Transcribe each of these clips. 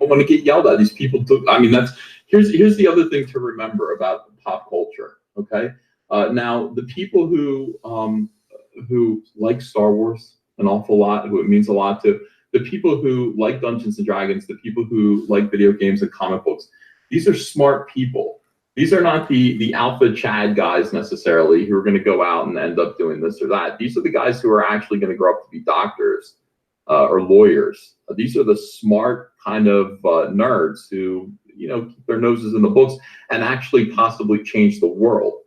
want to get yelled at. These people do. I mean, here's the other thing to remember about pop culture. Okay, now the people who like Star Wars an awful lot, who it means a lot to, the people who like Dungeons and Dragons, the people who like video games and comic books, these are smart people. These are not the alpha Chad guys necessarily who are going to go out and end up doing this or that. These are the guys who are actually going to grow up to be doctors or lawyers. These are the smart kind of nerds who, keep their noses in the books and actually possibly change the world.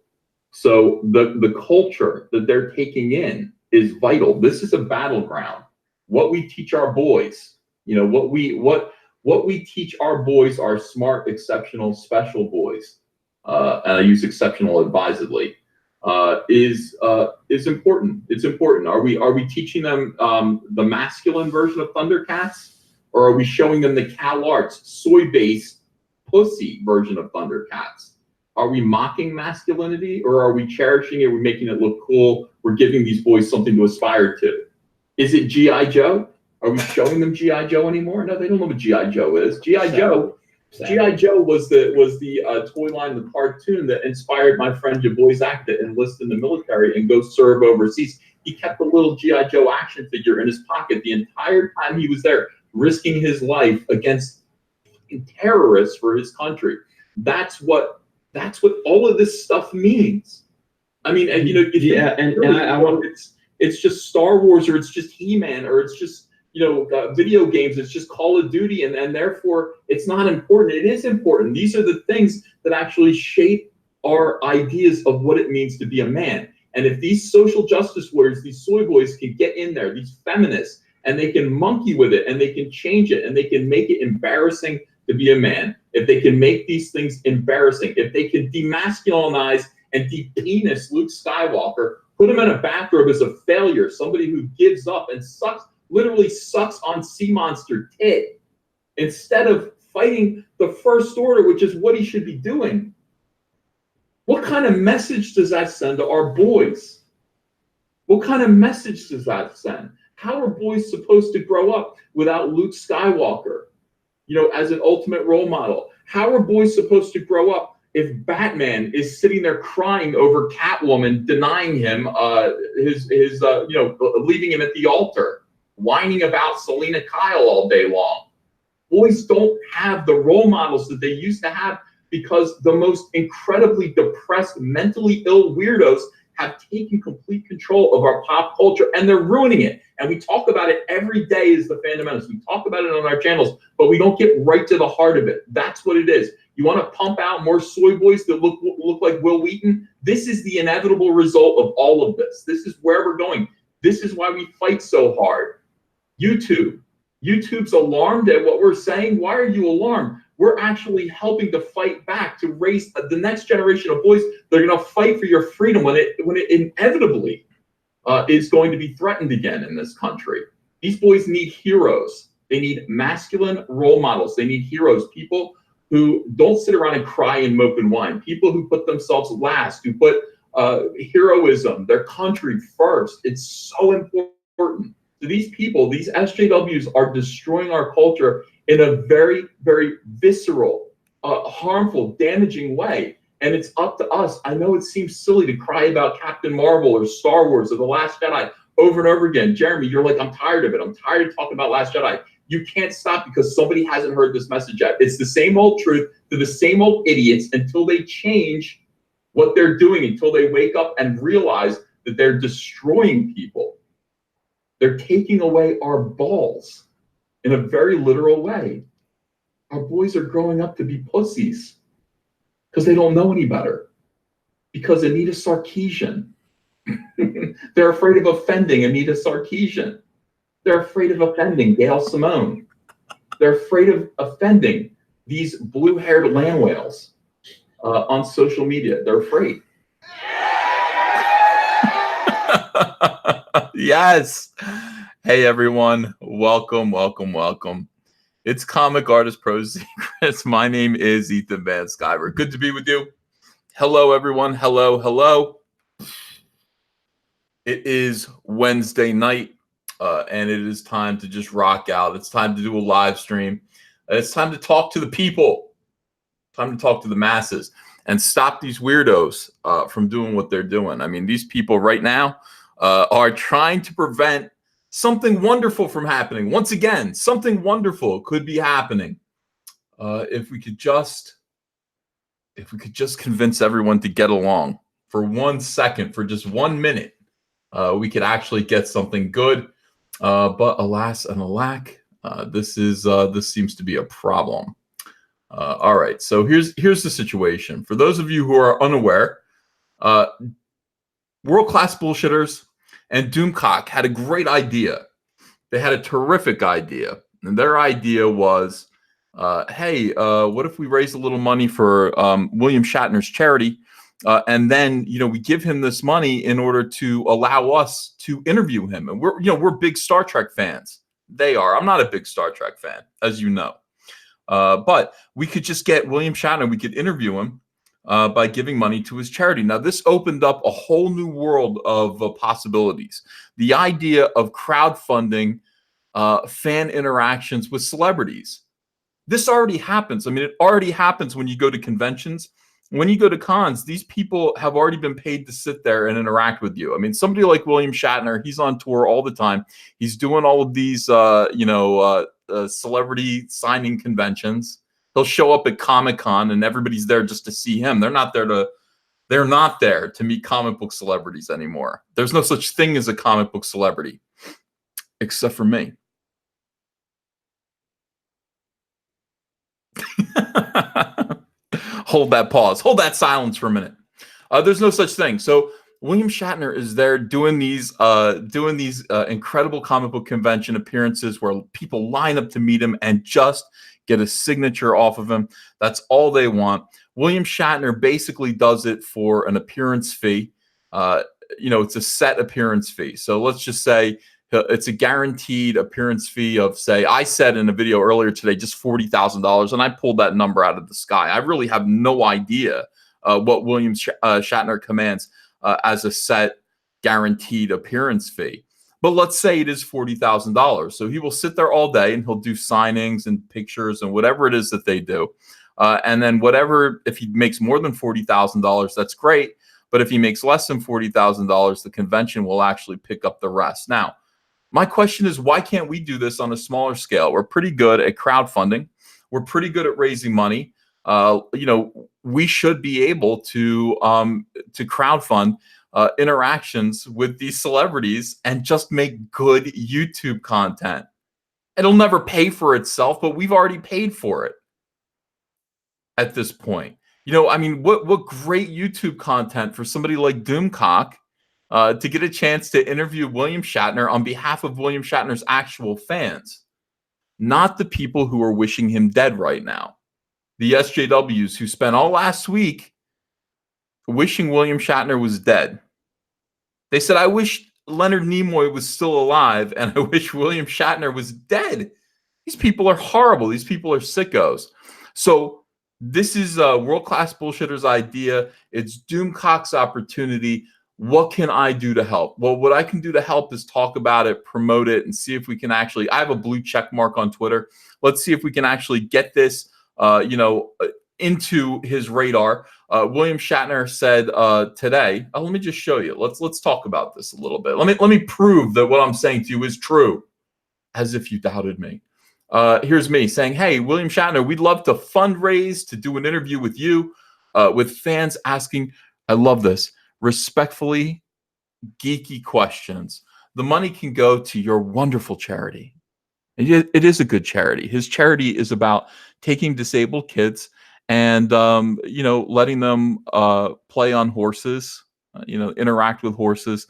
So the culture that they're taking in is vital. This is a battleground. What we teach our boys, what we teach our boys, our smart, exceptional, special boys, and I use exceptional advisedly, is important. It's important. Are we teaching them the masculine version of Thundercats, or are we showing them the CalArts soy-based pussy version of Thundercats? Are we mocking masculinity, or are we cherishing it? We're making it look cool. We're giving these boys something to aspire to. Is it G.I. Joe? Are we showing them G.I. Joe anymore? No, they don't know what G.I. Joe is. G.I. Joe was the toy line, the cartoon that inspired my friend Jaboy Zach to enlist in the military and go serve overseas. He kept a little G.I. Joe action figure in his pocket the entire time he was there, risking his life against terrorists for his country. That's what all of this stuff means. I mean, and I want it's just Star Wars, or it's just He-Man, or it's just video games. It's just Call of Duty, and therefore it's not important. It is important. These are the things that actually shape our ideas of what it means to be a man. And if these social justice warriors, these soy boys, can get in there, these feminists, and they can monkey with it, and they can change it, and they can make it embarrassing to be a man, if they can make these things embarrassing, if they can demasculinize and de-penis Luke Skywalker, put him in a bathrobe as a failure, somebody who gives up and literally sucks on sea monster tit, instead of fighting the First Order, which is what he should be doing. What kind of message does that send to our boys? What kind of message does that send? How are boys supposed to grow up without Luke Skywalker, as an ultimate role model? How are boys supposed to grow up if Batman is sitting there crying over Catwoman, denying him his leaving him at the altar, whining about Selena Kyle all day long? Boys don't have the role models that they used to have because the most incredibly depressed, mentally ill weirdos have taken complete control of our pop culture, and they're ruining it. And we talk about it every day as the fundamentals. We talk about it on our channels, but we don't get right to the heart of it. That's what it is. You want to pump out more soy boys that look like Will Wheaton? This is the inevitable result of all of this. This is where we're going. This is why we fight so hard. YouTube's alarmed at what we're saying. Why are you alarmed? We're actually helping to fight back, to raise the next generation of boys that are going to fight for your freedom when it inevitably is going to be threatened again in this country. These boys need heroes. They need masculine role models. They need heroes, people who don't sit around and cry and mope and whine, people who put themselves last, who put heroism, their country first. It's so important. So these people, these SJWs, are destroying our culture in a very, very visceral, harmful, damaging way. And it's up to us. I know it seems silly to cry about Captain Marvel or Star Wars or The Last Jedi over and over again. Jeremy, you're like, I'm tired of it. I'm tired of talking about Last Jedi. You can't stop because somebody hasn't heard this message yet. It's the same old truth to the same old idiots until they change what they're doing, until they wake up and realize that they're destroying people. They're taking away our balls in a very literal way. Our boys are growing up to be pussies because they don't know any better. Because Anita Sarkeesian. They're afraid of offending Anita Sarkeesian. They're afraid of offending Gail Simone. They're afraid of offending these blue-haired land whales on social media. They're afraid. Yes. Hey, everyone. Welcome. It's Comic Artist Pro Secrets. My name is Ethan Van Sciver. Good to be with you. Hello, everyone. Hello. It is Wednesday night, and it is time to just rock out. It's time to do a live stream. It's time to talk to the people. Time to talk to the masses and stop these weirdos from doing what they're doing. I mean, these people right now are trying to prevent something wonderful from happening. Once again, something wonderful could be happening if we could just convince everyone to get along for 1 second, for just 1 minute. We could actually get something good, but alas and alack, this seems to be a problem. All right, so here's the situation. For those of you who are unaware, world-class bullshitters and Doomcock had a great idea. They had a terrific idea, and their idea was, hey, what if we raise a little money for William Shatner's charity? And then, we give him this money in order to allow us to interview him. And we're big Star Trek fans. They are. I'm not a big Star Trek fan, as you know. But we could just get William Shatner. We could interview him by giving money to his charity. Now, this opened up a whole new world of possibilities. The idea of crowdfunding fan interactions with celebrities. This already happens. I mean, it already happens when you go to conventions. When you go to cons, these people have already been paid to sit there and interact with you. I mean, somebody like William Shatner, he's on tour all the time. He's doing all of these, celebrity signing conventions. He'll show up at Comic-Con and everybody's there just to see him. They're not there to meet comic book celebrities anymore. There's no such thing as a comic book celebrity, except for me. Hold that pause. Hold that silence for a minute. There's no such thing. So William Shatner is there doing these incredible comic book convention appearances where people line up to meet him and just get a signature off of him. That's all they want. William Shatner basically does it for an appearance fee. It's a set appearance fee. So let's just say it's a guaranteed appearance fee of, say, I said in a video earlier today, just $40,000, and I pulled that number out of the sky. I really have no idea what William Shatner commands as a set guaranteed appearance fee. But let's say it is $40,000. So he will sit there all day and he'll do signings and pictures and whatever it is that they do. And then if he makes more than $40,000, that's great. But if he makes less than $40,000, the convention will actually pick up the rest. Now, my question is, why can't we do this on a smaller scale? We're pretty good at crowdfunding. We're pretty good at raising money. We should be able to crowdfund interactions with these celebrities and just make good YouTube content. It'll never pay for itself, but we've already paid for it at this point. What great YouTube content for somebody like Doomcock to get a chance to interview William Shatner on behalf of William Shatner's actual fans, not the people who are wishing him dead right now. The SJWs who spent all last week wishing William Shatner was dead. They said, I wish Leonard Nimoy was still alive, and I wish William Shatner was dead. These people are horrible. These people are sickos. So this is a world-class bullshitter's idea. It's Doomcock's opportunity. What can I do to help? Well, what I can do to help is talk about it, promote it, and see if we can actually, I have a blue check mark on Twitter. Let's see if we can actually get this, into his radar. William Shatner said today, let me just show you. Let's talk about this a little bit. Let me prove that what I'm saying to you is true, as if you doubted me. Here's me saying, hey, William Shatner, we'd love to fundraise to do an interview with you, with fans asking, I love this, respectfully geeky questions. The money can go to your wonderful charity. It is a good charity. His charity is about taking disabled kids and letting them play on horses, interact with horses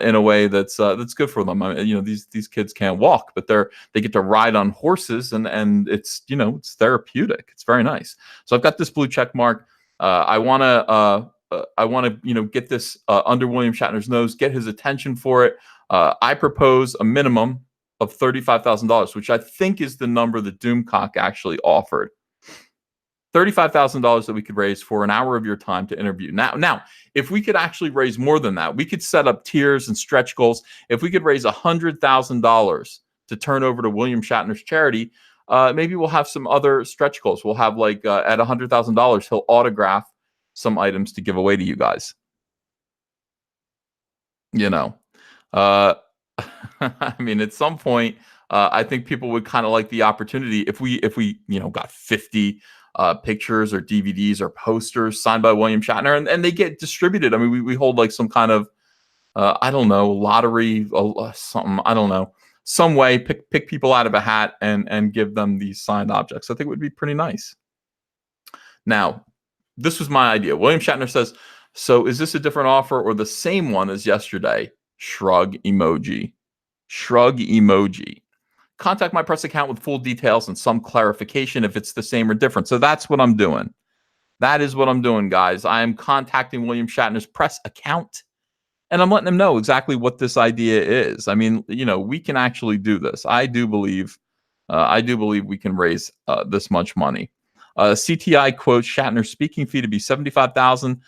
in a way that's good for them. These kids can't walk, but they get to ride on horses, and it's it's therapeutic. It's very nice. So I've got this blue check mark. I want to get this under William Shatner's nose, get his attention for it. I propose a minimum of $35,000, which I think is the number that Doomcock actually offered. $35,000 that we could raise for an hour of your time to interview. Now, if we could actually raise more than that, we could set up tiers and stretch goals. If we could raise $100,000 to turn over to William Shatner's charity, maybe we'll have some other stretch goals. We'll have like at $100,000, he'll autograph some items to give away to you guys. You know, I mean, at some point, I think people would kind of like the opportunity if we got 50 pictures or DVDs or posters signed by William Shatner, and they get distributed. I mean, we hold like some kind of I don't know, lottery, something, I don't know, some way, pick people out of a hat and give them these signed objects. I think it would be pretty nice. Now, this was my idea. William Shatner says, so is this a different offer or the same one as yesterday? Shrug emoji. Shrug emoji. Contact my press account with full details and some clarification if it's the same or different. So that's what I'm doing. That is what I'm doing, guys. I am contacting William Shatner's press account, and I'm letting them know exactly what this idea is. I mean, we can actually do this. I do believe we can raise this much money. CTI quotes Shatner's speaking fee to be $75,000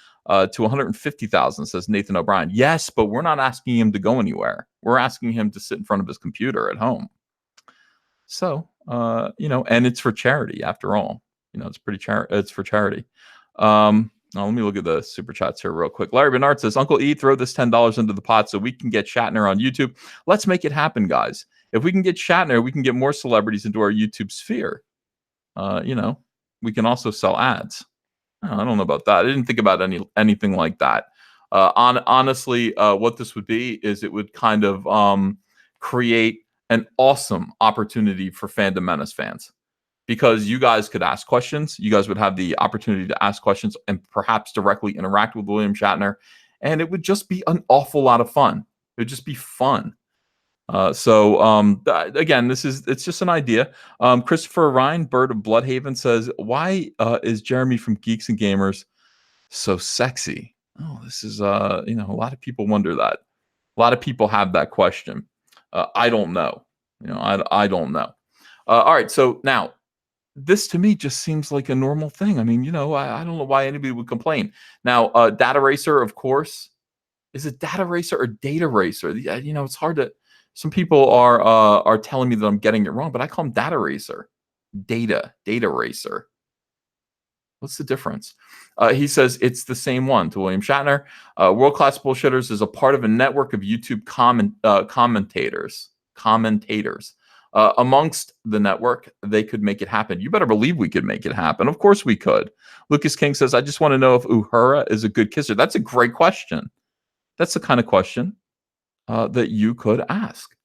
to $150,000, says Nathan O'Brien. Yes, but we're not asking him to go anywhere. We're asking him to sit in front of his computer at home. So, and it's for charity after all. It's it's for charity. Now let me look at the super chats here real quick. Larry Bernard says, Uncle E, throw this $10 into the pot so we can get Shatner on YouTube. Let's make it happen, guys. If we can get Shatner, we can get more celebrities into our YouTube sphere. We can also sell ads. I don't know about that. I didn't think about anything like that. Honestly, what this would be is it would kind of create an awesome opportunity for Fandom Menace fans, because you guys could ask questions. You guys would have the opportunity to ask questions and perhaps directly interact with William Shatner, and it would just be an awful lot of fun. It would just be fun. Again, it's just an idea. Christopher Ryan, Bird of Bloodhaven, says, why is Jeremy from Geeks and Gamers so sexy? Oh, this is a lot of people wonder that. A lot of people have that question. I don't know. I don't know. All right, so now this to me just seems like a normal thing. I mean, I don't know why anybody would complain. Now, Data Racer, of course. Is it Data Racer or Data Racer? It's hard to. Some people are telling me that I'm getting it wrong, but I call them Data Racer. Data Racer. What's the difference? He says it's the same one to William Shatner. World Class Bullshitters is a part of a network of YouTube commentators. Amongst the network, they could make it happen. You better believe we could make it happen. Of course we could. Lucas King says, I just want to know if Uhura is a good kisser. That's a great question. That's the kind of question that you could ask.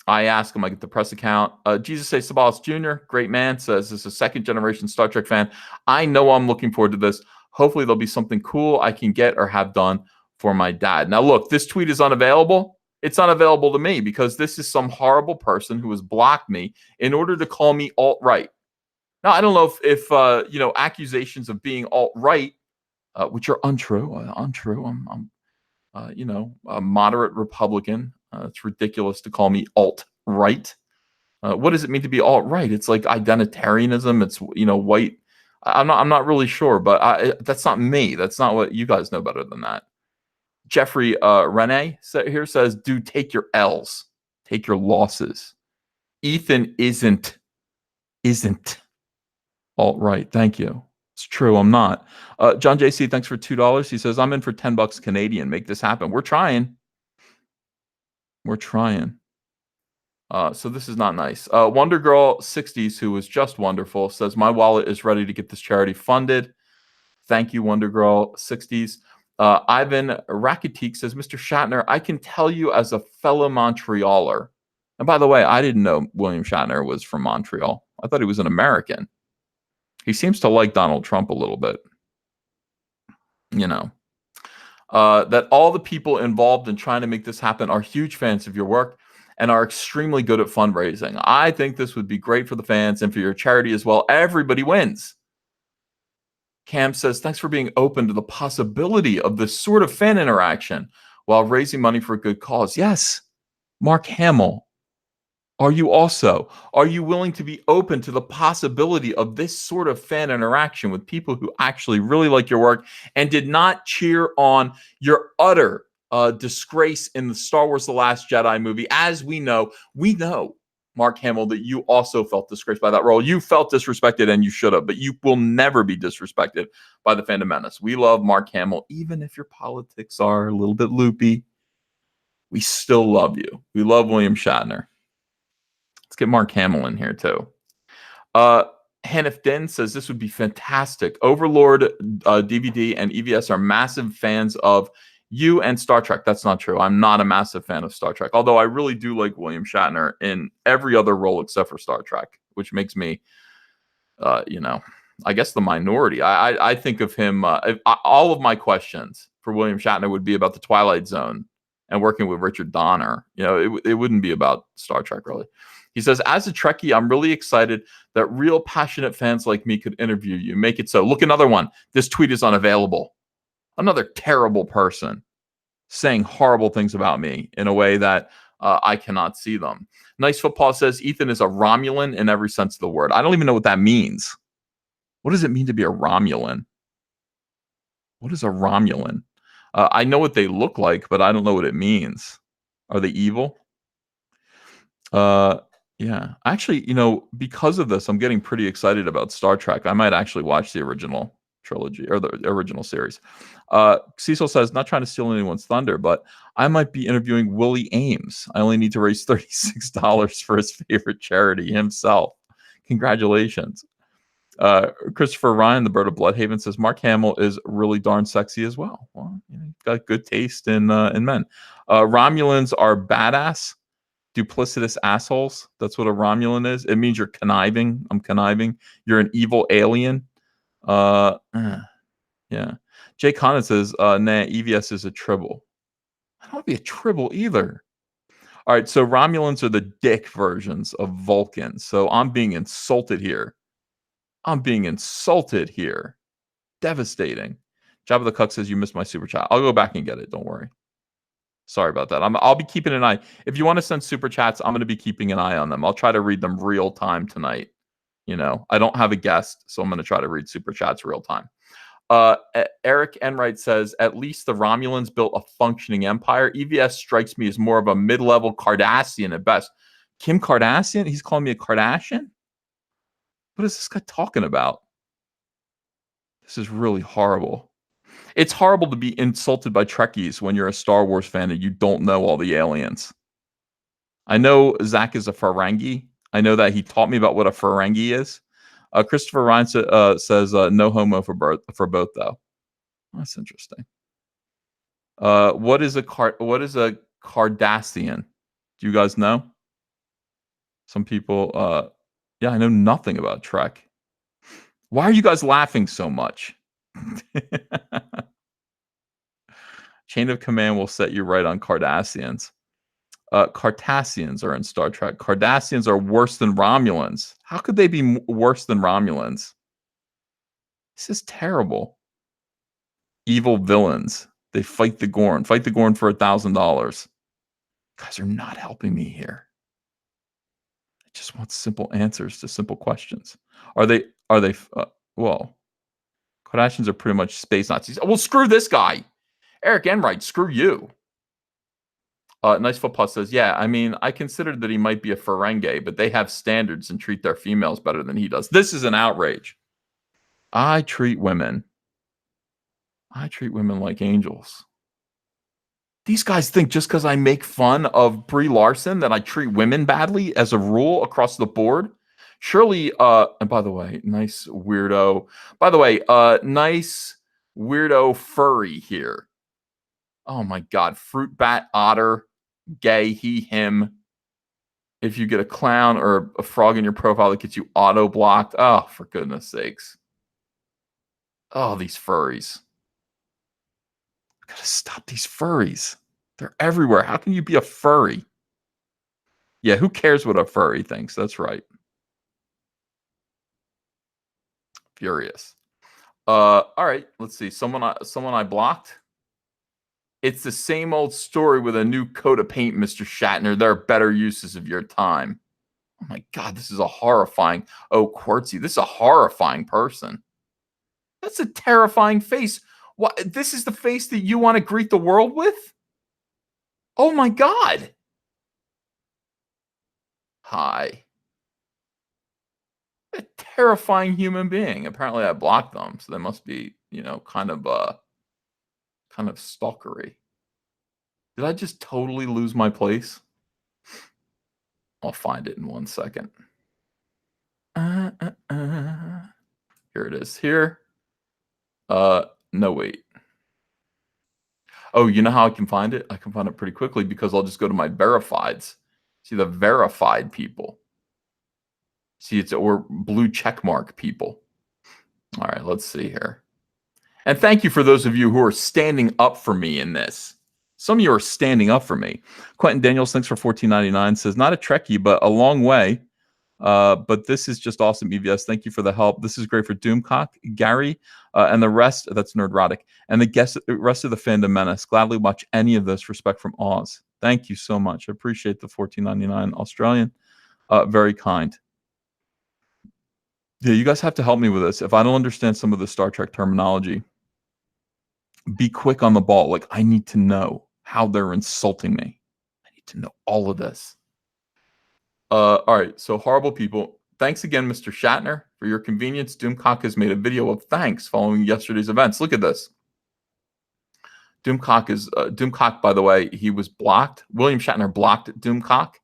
I ask him, I get the press account. Jesus A. Sabalas Jr., great man, says this is a second-generation Star Trek fan. I know I'm looking forward to this. Hopefully there'll be something cool I can get or have done for my dad. Now, look, this tweet is unavailable. It's unavailable to me because this is some horrible person who has blocked me in order to call me alt-right. Now, I don't know if accusations of being alt-right, which are untrue. I'm a moderate Republican. It's ridiculous to call me alt-right. What does it mean to be alt-right? It's like identitarianism. It's white. I'm not really sure, but that's not me. That's not what you guys know better than that. Jeffrey Rene here says, dude, take your L's, take your losses. Ethan isn't alt-right. Thank you. It's true. I'm not. John JC, thanks for $2. He says, I'm in for $10 Canadian. Make this happen. We're trying. So this is not nice. Wonder Girl 60s, who was just wonderful, says, my wallet is ready to get this charity funded. Thank you, Wonder Girl 60s. Ivan Rakitic says, Mr. Shatner, I can tell you as a fellow Montrealer. And by the way, I didn't know William Shatner was from Montreal. I thought he was an American. He seems to like Donald Trump a little bit. That all the people involved in trying to make this happen are huge fans of your work and are extremely good at fundraising. I think this would be great for the fans and for your charity as well. Everybody wins. Cam says, thanks for being open to the possibility of this sort of fan interaction while raising money for a good cause. Yes, Mark Hamill. Are you also? Are you willing to be open to the possibility of this sort of fan interaction with people who actually really like your work and did not cheer on your utter disgrace in the Star Wars The Last Jedi movie? As we know, Mark Hamill, that you also felt disgraced by that role. You felt disrespected, and you should have, but you will never be disrespected by the Phantom Menace. We love Mark Hamill, even if your politics are a little bit loopy. We still love you. We love William Shatner. Let's get Mark Hamill in here too. Uh, Hanif Din says this would be fantastic. Overlord DVD and EVS are massive fans of you and Star Trek. That's not true. I'm not a massive fan of Star Trek, although I really do like William Shatner in every other role except for Star Trek, which makes me, I guess the minority. I think of him. All of my questions for William Shatner would be about the Twilight Zone and working with Richard Donner. It wouldn't be about Star Trek really. He says, as a Trekkie, I'm really excited that real passionate fans like me could interview you. Make it so. Look, another one. This tweet is unavailable. Another terrible person saying horrible things about me in a way that I cannot see them. Nice Football says, Ethan is a Romulan in every sense of the word. I don't even know what that means. What does it mean to be a Romulan? What is a Romulan? I know what they look like, but I don't know what it means. Are they evil? Yeah. Actually, because of this, I'm getting pretty excited about Star Trek. I might actually watch the original trilogy or the original series. Cecil says, not trying to steal anyone's thunder, but I might be interviewing Willie Ames. I only need to raise $36 for his favorite charity himself. Congratulations. Christopher Ryan, the Bird of Bloodhaven, says Mark Hamill is really darn sexy as well. Well, got good taste in men. Romulans are badass, duplicitous assholes. That's what a Romulan is. It means you're conniving. I'm conniving. You're an evil alien. Yeah. Jay Conant says, nah, EVS is a tribble. I don't want to be a tribble either. All right, so Romulans are the dick versions of Vulcans. So I'm being insulted here. Devastating. Jabba the Cuck says, you missed my super chat. I'll go back and get it. Don't worry. Sorry about that. I'll be keeping an eye. If you want to send super chats, I'm going to be keeping an eye on them. I'll try to read them real time tonight. I don't have a guest, so I'm going to try to read super chats real time. Eric Enright says, at least the Romulans built a functioning empire. EVS strikes me as more of a mid-level Cardassian at best. Kim Kardashian? He's calling me a Kardashian? What is this guy talking about? This is really horrible. It's horrible to be insulted by Trekkies when you're a Star Wars fan and you don't know all the aliens. I know Zach is a Ferengi. I know that he taught me about what a Ferengi is. Christopher Ryan says no homo for both though. That's interesting. What is a Cardassian? Do you guys know? Some people. Yeah, I know nothing about Trek. Why are you guys laughing so much? Chain of Command will set you right on Cardassians. Cardassians are in Star Trek. Cardassians are worse than Romulans. How could they be worse than Romulans? This is terrible. Evil villains. They fight the Gorn. Fight the Gorn for $1,000. Guys are not helping me here. I just want simple answers to simple questions. Are they? Well, Cardassians are pretty much space Nazis. Well, screw this guy. Eric Enright, screw you. Nice Footpaw says, yeah, I mean, I considered that he might be a Ferengi, but they have standards and treat their females better than he does. This is an outrage. I treat women like angels. These guys think just because I make fun of Brie Larson that I treat women badly as a rule across the board. Surely, and by the way, nice weirdo. By the way, nice weirdo furry here. Oh my God, fruit bat otter, gay, he, him. If you get a clown or a frog in your profile that gets you auto blocked, oh, for goodness sakes. Oh, these furries. I gotta stop these furries. They're everywhere. How can you be a furry? Yeah, who cares what a furry thinks? That's right. Furious. All right, let's see. Someone I blocked. It's the same old story with a new coat of paint, Mr. Shatner. There are better uses of your time. Oh my God, this is a horrifying. Oh, Quartzy, this is a horrifying person. That's a terrifying face. What? This is the face that you want to greet the world with? Oh my God. Hi. A terrifying human being. Apparently I blocked them, so they must be, kind of stalkery. Did I just totally lose my place? I'll find it in 1 second. Here it is. Here. No, wait. Oh, you know how I can find it? I can find it pretty quickly because I'll just go to my verifieds. See the verified people. See, or blue checkmark people. All right, let's see here. And thank you for those of you who are standing up for me in this. Some of you are standing up for me. Quentin Daniels, thanks for $14.99, says, not a Trekkie, but a long way. But this is just awesome, EVS. Thank you for the help. This is great for Doomcock, Gary, and the rest. That's Nerdrotic. And the rest of the fandom menace. Gladly watch any of this. Respect from Oz. Thank you so much. I appreciate the $14.99 Australian. Very kind. Yeah, you guys have to help me with this. If I don't understand some of the Star Trek terminology, be quick on the ball. Like, I need to know how they're insulting me. I need to know all of this. All right, so horrible people. Thanks again, Mr. Shatner, for your convenience. Doomcock has made a video of thanks following yesterday's events. Look at this. Doomcock, by the way, he was blocked. William Shatner blocked Doomcock.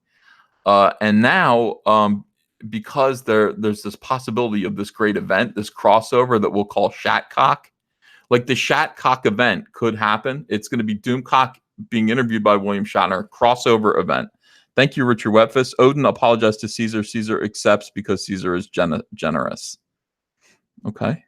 And now, because there's this possibility of this great event, this crossover that we'll call Shatcock. Like the Shatcock event could happen. It's going to be Doomcock being interviewed by William Shatner, crossover event. Thank you, Richard Wetfuss. Odin apologized to Caesar. Caesar accepts because Caesar is generous. Okay.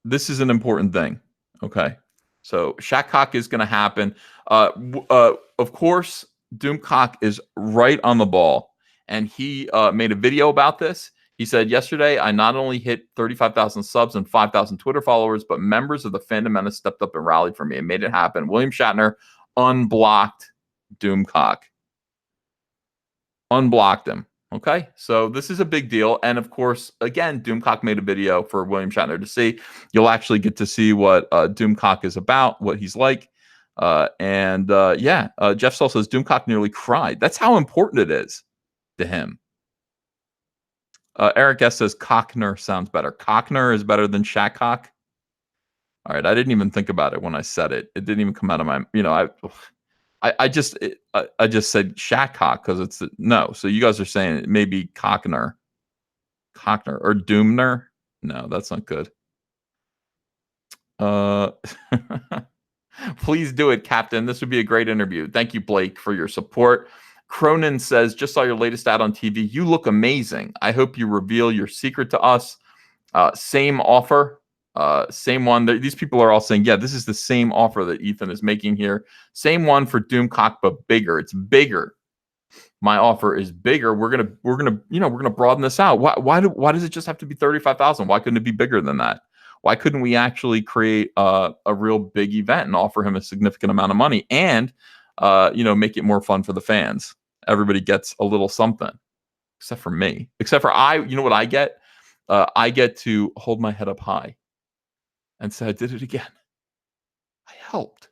This is an important thing. Okay. So Shatcock is going to happen. Of course, Doomcock is right on the ball. And he made a video about this. He said, yesterday, I not only hit 35,000 subs and 5,000 Twitter followers, but members of the fandom menace stepped up and rallied for me and made it happen. William Shatner unblocked Doomcock. Unblocked him. Okay, so this is a big deal. And of course, again, Doomcock made a video for William Shatner to see. You'll actually get to see what Doomcock is about, what he's like. Jeff Saul says, Doomcock nearly cried. That's how important it is to him. Eric S. says Cockner sounds better. Cockner is better than Shatcock. All right, I didn't even think about it when I said it. It didn't even come out of my, I just said Shatcock because it's no. So you guys are saying it may be Cockner or Doomner. No, that's not good. Please do it, Captain. This would be a great interview. Thank you, Blake, for your support. Cronin says, just saw your latest ad on TV. You look amazing. I hope you reveal your secret to us. Same offer. Same one. These people are all saying, yeah, this is the same offer that Ethan is making here. Same one for Doomcock, but bigger. It's bigger. My offer is bigger. We're gonna broaden this out. Why does it just have to be 35,000? Why couldn't it be bigger than that? Why couldn't we actually create a real big event and offer him a significant amount of money and make it more fun for the fans? Everybody gets a little something, except for me. Except for I. You know what I get? I get to hold my head up high and say, I did it again. I helped.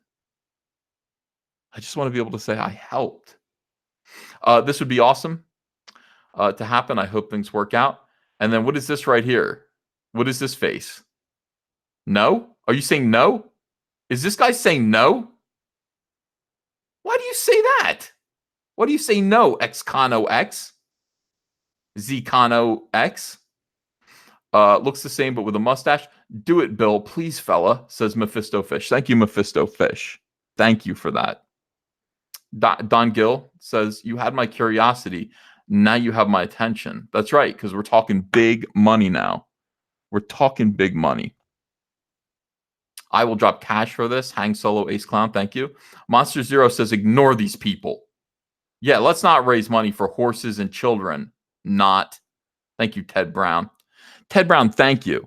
I just want to be able to say I helped. This would be awesome to happen. I hope things work out. And then what is this right here? What is this face? No? Are you saying no? Is this guy saying no? Why do you say that? Why do you say no, Xcano X? Zcano X? Looks the same, but with a mustache. Do it, Bill. Please, fella, says Mephisto Fish. Thank you, Mephisto Fish. Thank you for that. Don Gill says, you had my curiosity. Now you have my attention. That's right, because we're talking big money now. We're talking big money. I will drop cash for this. Hang Solo Ace Clown, thank you. Monster Zero says, ignore these people. Yeah, let's not raise money for horses and children. Not. Thank you, Ted Brown. Ted Brown, thank you.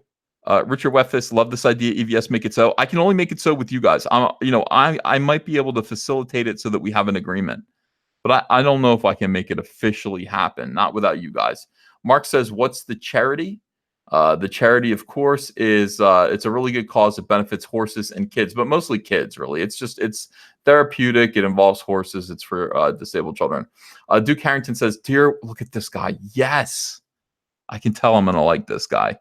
Richard Weffis, love this idea. EVS, make it so. I can only make it so with you guys. I might be able to facilitate it so that we have an agreement, but I don't know if I can make it officially happen. Not without you guys. Mark says, "What's the charity?" The charity, of course, is it's a really good cause that benefits horses and kids, but mostly kids. Really, it's therapeutic. It involves horses. It's for disabled children. Duke Harrington says, "Dear, look at this guy. Yes, I can tell I'm gonna like this guy."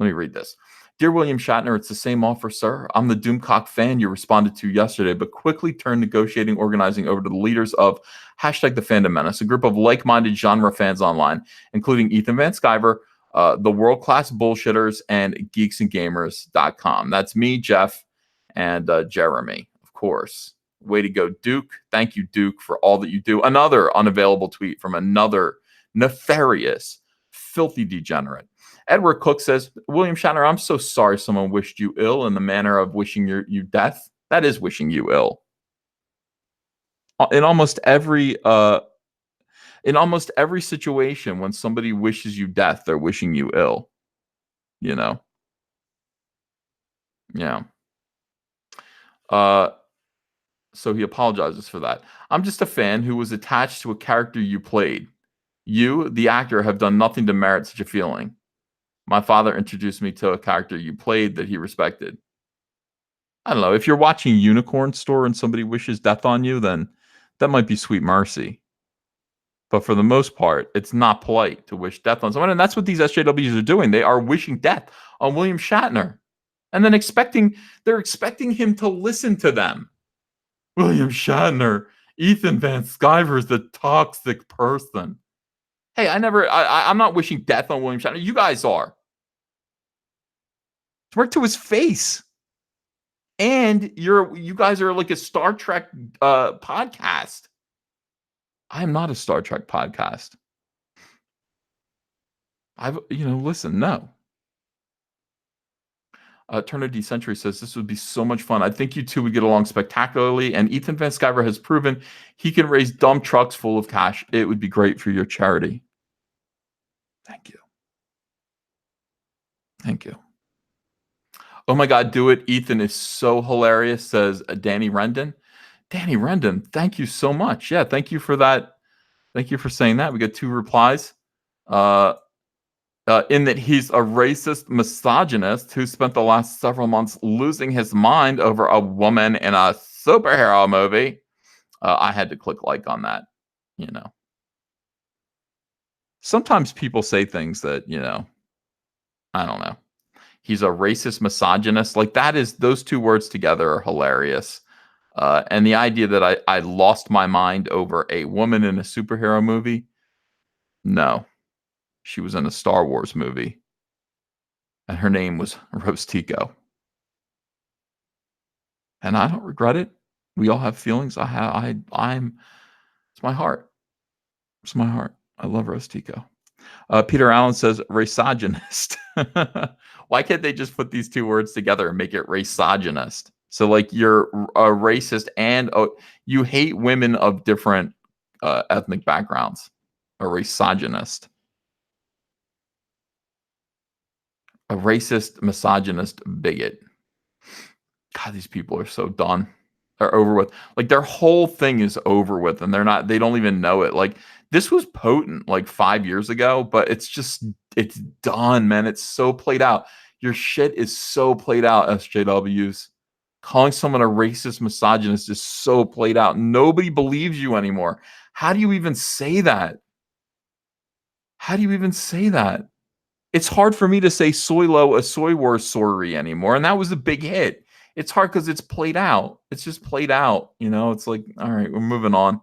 Let me read this. Dear William Shatner, it's the same offer, sir. I'm the Doomcock fan you responded to yesterday, but quickly turned negotiating organizing over to the leaders of hashtag the Fandom Menace, a group of like-minded genre fans online, including Ethan Van Sciver, the world-class bullshitters, and geeksandgamers.com. That's me, Jeff, and Jeremy, of course. Way to go, Duke. Thank you, Duke, for all that you do. Another unavailable tweet from another nefarious, filthy degenerate. Edward Cook says, William Shatner, I'm so sorry someone wished you ill in the manner of wishing you death. That is wishing you ill. In almost every situation, when somebody wishes you death, they're wishing you ill. You know? Yeah. So he apologizes for that. I'm just a fan who was attached to a character you played. You, the actor, have done nothing to merit such a feeling. My father introduced me to a character you played that he respected. I don't know. If you're watching Unicorn Store and somebody wishes death on you, then that might be sweet mercy. But for the most part, it's not polite to wish death on someone. And that's what these SJWs are doing. They are wishing death on William Shatner. And then they're expecting him to listen to them. William Shatner, Ethan Van Sciver is the toxic person. Hey, I'm not wishing death on William Shatner. You guys are. It's right to his face. And you guys are like a Star Trek podcast. I am not a Star Trek podcast. Listen, no. Turner D Century says this would be so much fun. I think you two would get along spectacularly, and Ethan Van Sciver has proven he can raise dump trucks full of cash. It would be great for your charity. Thank you. Thank you. Oh my God, do it. Ethan is so hilarious, says Danny Rendon. Danny Rendon, thank you so much. Yeah, thank you for that. Thank you for saying that. We got 2 replies. In that he's a racist misogynist who spent the last several months losing his mind over a woman in a superhero movie. I had to click like on that, Sometimes people say things that, I don't know. He's a racist misogynist. Like those 2 words together are hilarious. And the idea that I lost my mind over a woman in a superhero movie. No, she was in a Star Wars movie. And her name was Rose Tico. And I don't regret it. We all have feelings. It's my heart. It's my heart. I love Rose Tico. Peter Allen says racogynist. Why can't they just put these 2 words together and make it racogynist? So like you're a racist and you hate women of different ethnic backgrounds. A racogynist. A racist, misogynist bigot. God, these people are so done. They're over with. Like their whole thing is over with, and they don't even know it. Like this was potent like 5 years ago, but it's done, man. It's so played out. Your shit is so played out, SJWs. Calling someone a racist misogynist is so played out. Nobody believes you anymore. How do you even say that? How do you even say that? It's hard for me to say Soylo a soy war sorry anymore, and that was a big hit. It's hard because it's played out. It's just played out. It's like, all right, we're moving on.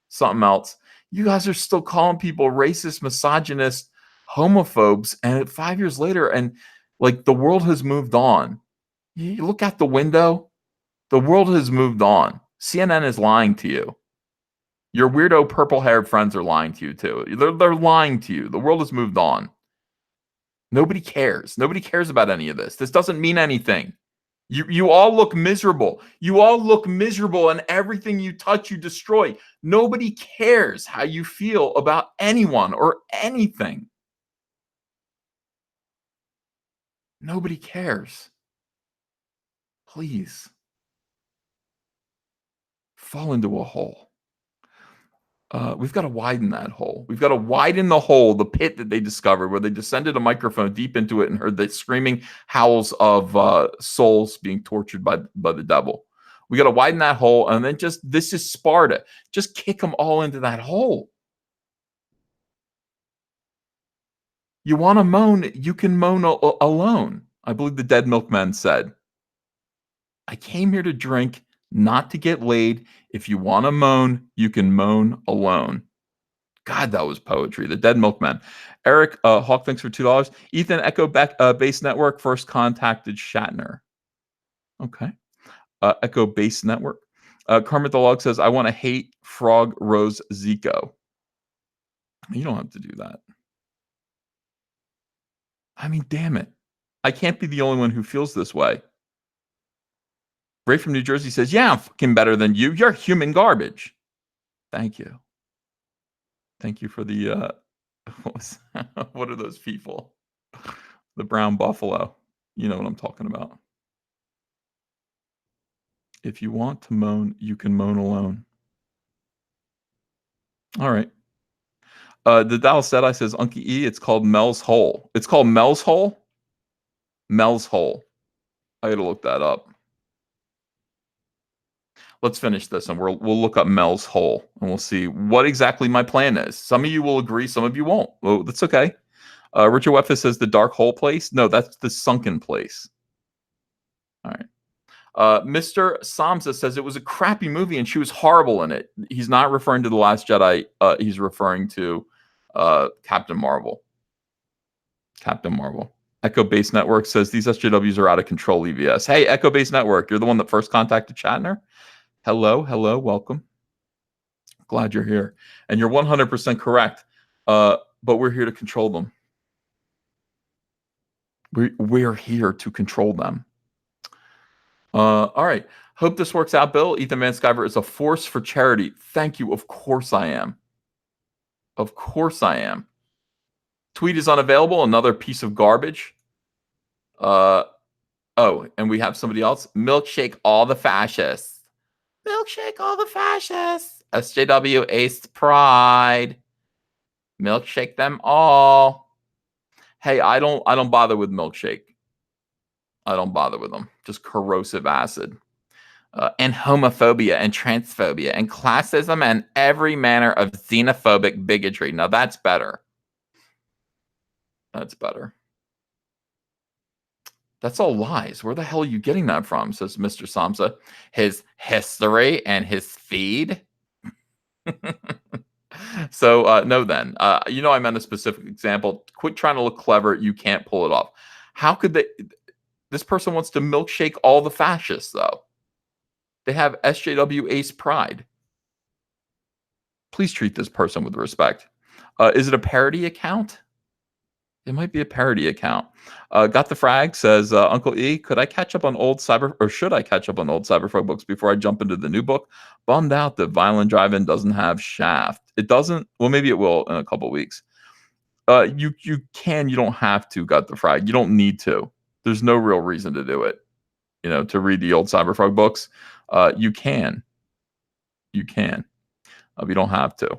Something else. You guys are still calling people racist, misogynist, homophobes, and 5 years later, and like the world has moved on. You look out the window, the world has moved on. CNN is lying to you. Your weirdo purple-haired friends are lying to you too. They're lying to you. The world has moved on. Nobody cares. Nobody cares about any of this. This doesn't mean anything. You all look miserable. You all look miserable, and everything you touch, you destroy. Nobody cares how you feel about anyone or anything. Nobody cares. Please. Fall into a hole. We've got to widen that hole. We've got to widen the hole, the pit that they discovered, where they descended a microphone deep into it and heard the screaming howls of souls being tortured by the devil. We got to widen that hole, and then this is Sparta. Just kick them all into that hole. You want to moan, you can moan alone. I believe the Dead Milkman said, I came here to drink, not to get laid. If you want to moan, you can moan alone. God, that was poetry. The Dead Milkman. Eric Hawk, thanks for $2. Ethan, Echo Base Network first contacted Shatner. Okay. Echo Base Network. Kermit the Log says, I want to hate Frog Rose Zico. You don't have to do that. I mean, damn it. I can't be the only one who feels this way. Ray from New Jersey says, yeah, I'm fucking better than you. You're human garbage. Thank you. Thank you for the, what are those people? The brown buffalo. You know what I'm talking about. If you want to moan, you can moan alone. All right. The Dallas Deadeye says, Unky E, it's called Mel's Hole. It's called Mel's Hole? Mel's Hole. I got to look that up. Let's finish this and we'll look up Mel's Hole and we'll see what exactly my plan is. Some of you will agree, some of you won't. Well, that's okay. Richard Weffa says the dark hole place. No, that's the sunken place. All right. Mr. Samsa says it was a crappy movie and she was horrible in it. He's not referring to The Last Jedi. He's referring to Captain Marvel. Captain Marvel. Echo Base Network says these SJWs are out of control, EVS. Hey, Echo Base Network, you're the one that first contacted Shatner. Hello, welcome. Glad you're here. And you're 100% correct. But we're here to control them. We're here to control them. All right. Hope this works out, Bill. Ethan Van Sciver is a force for charity. Thank you. Of course I am. Of course I am. Tweet is unavailable. Another piece of garbage. Oh, and we have somebody else. Milkshake all the fascists. Milkshake all the fascists. SJW Ace Pride. Milkshake them all. Hey, I don't bother with milkshake. I don't bother with them. Just corrosive acid. And homophobia and transphobia and classism and every manner of xenophobic bigotry. Now that's better. That's better. That's all lies. Where the hell are you getting that from? Says Mr. Samsa. His history and his feed. So no then. You know I meant a specific example. Quit trying to look clever. You can't pull it off. How could they... This person wants to milkshake all the fascists, though. They have SJW Ace Pride. Please treat this person with respect. Is it a parody account? It might be a parody account. Got the Frag says, Uncle E, could I catch up on old should I catch up on old Cyberfolk books before I jump into the new book? Bummed out that Violent Drive-In doesn't have Shaft. It doesn't? Well, maybe it will in a couple weeks. You can, you don't have to, Got the Frag. You don't need to. There's no real reason to do it. You know, to read the old Cyberfolk books. You can. You can. You don't have to.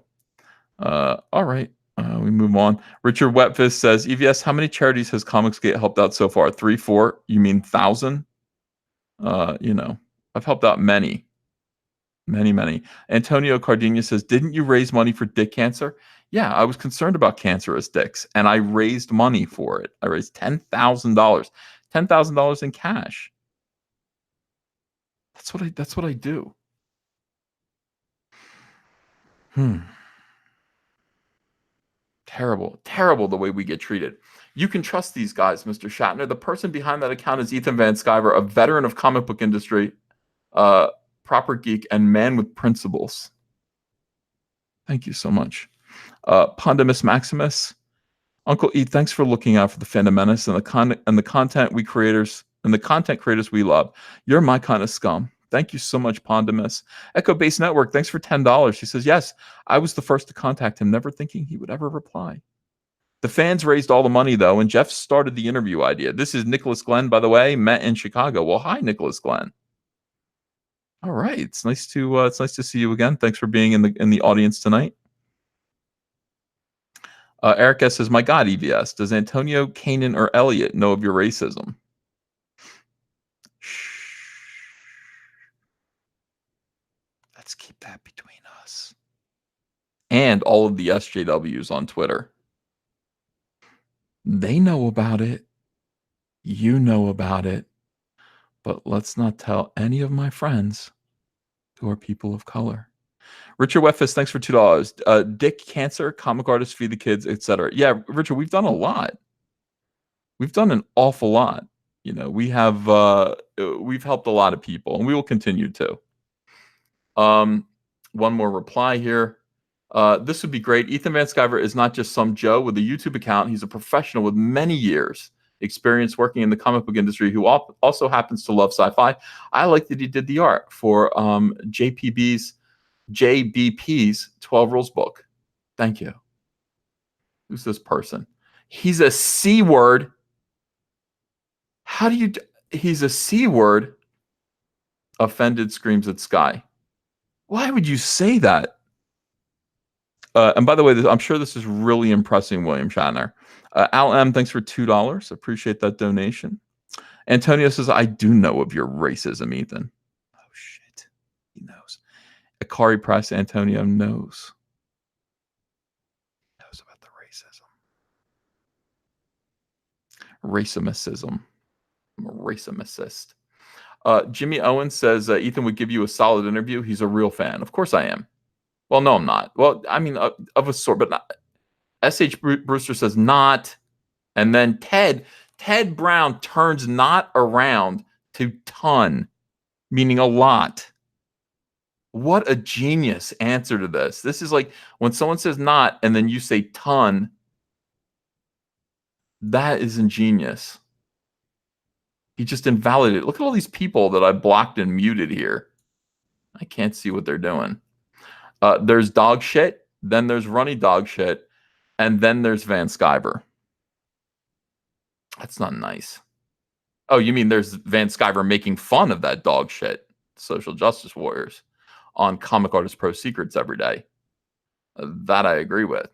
All right. We move on. Richard Wetfist says, EVS, how many charities has Comicsgate helped out so far? 3, 4? You mean 1,000? You know, I've helped out many. Many. Antonio Cardinha says, didn't you raise money for dick cancer? Yeah, I was concerned about cancerous dicks, and I raised money for it. I raised $10,000. $10,000 in cash. That's what I do. Terrible the way we get treated. You can trust these guys, Mr. Shatner. The person behind that account is Ethan Van Sciver, a veteran of comic book industry, proper geek, and man with principles. Thank you so much. Pondimus Maximus, Uncle E, thanks for looking out for the fandom menace and the content creators we love. You're my kind of scum. Thank you so much, Pondimus. Echo Base Network, thanks for $10. She says, yes, I was the first to contact him, never thinking he would ever reply. The fans raised all the money, though, and Jeff started the interview idea. This is Nicholas Glenn, by the way, met in Chicago. Well, hi, Nicholas Glenn. All right, it's nice to see you again. Thanks for being in the audience tonight. Eric S says, "My God, EVS, does Antonio, Kanan, or Elliot know of your racism?" Shh. Let's keep that between us and all of the SJWs on Twitter. They know about it. You know about it. But let's not tell any of my friends who are people of color. Richard Weffis, thanks for $2. Dick Cancer, comic artist, Feed the Kids, etc. Yeah, Richard, we've done a lot. We've done an awful lot. You know, we've helped a lot of people, and we will continue to. One more reply here. This would be great. Ethan Van Sciver is not just some Joe with a YouTube account. He's a professional with many years experience working in the comic book industry who also happens to love sci-fi. I like that he did the art for JBP's 12 Rules book. Thank you. Who's this person? He's a C word. How do you... He's a C word. Offended screams at sky. Why would you say that? And by the way, I'm sure this is really impressing William Shatner. Al M, thanks for $2. Appreciate that donation. Antonio says, "I do know of your racism, Ethan." Oh, shit. He knows. Akari Press, Antonio knows. Knows about the racism. Racism. I'm a racist. Jimmy Owen says, Ethan would give you a solid interview. He's a real fan. Of course I am. Well, no, I'm not. Well, I mean, of a sort, but not. S.H. Brewster says not. And then Ted Brown turns not around to ton, meaning a lot. What a genius answer to this. This is like when someone says not and then you say ton. That is ingenious. He just invalidated. Look at all these people that I blocked and muted here. I can't see what they're doing. There's dog shit. Then there's runny dog shit. And then there's Van Sciver. That's not nice. Oh, you mean there's Van Sciver making fun of that dog shit? Social justice warriors on Comic Artist Pro Secrets every day. That I agree with.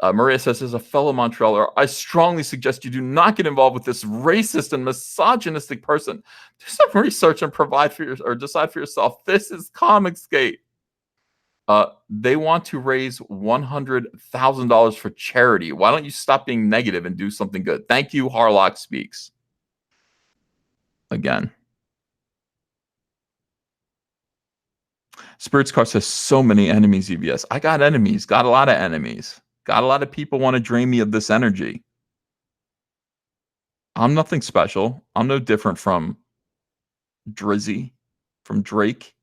Maria says, as a fellow Montrealer, I strongly suggest you do not get involved with this racist and misogynistic person. Do some research and decide for yourself. This is Comicsgate. They want to raise $100,000 for charity. Why don't you stop being negative and do something good? Thank you, Harlock Speaks. Again. Spirits Car says, so many enemies, EVS. I got enemies. Got a lot of enemies. Got a lot of people want to drain me of this energy. I'm nothing special. I'm no different from Drizzy, from Drake.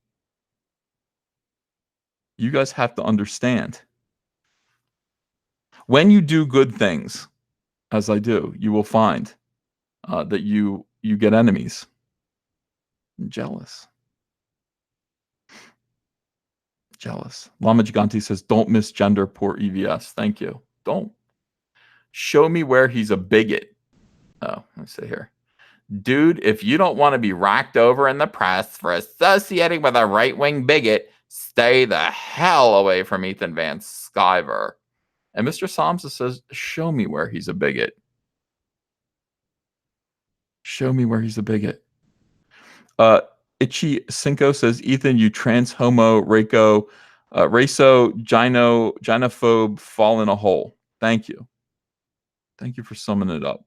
You guys have to understand. When you do good things, as I do, you will find that you get enemies. I'm jealous. Lama Giganti says, don't misgender poor EVS. Thank you. Don't. Show me where he's a bigot. Oh, let me see here. Dude, if you don't want to be racked over in the press for associating with a right-wing bigot, stay the hell away from Ethan Van Sciver. And Mr. Somsa says, show me where he's a bigot. Show me where he's a bigot. Itchy Cinco says, Ethan, you trans homo, raco, gynophobe, fall in a hole. Thank you. Thank you for summing it up.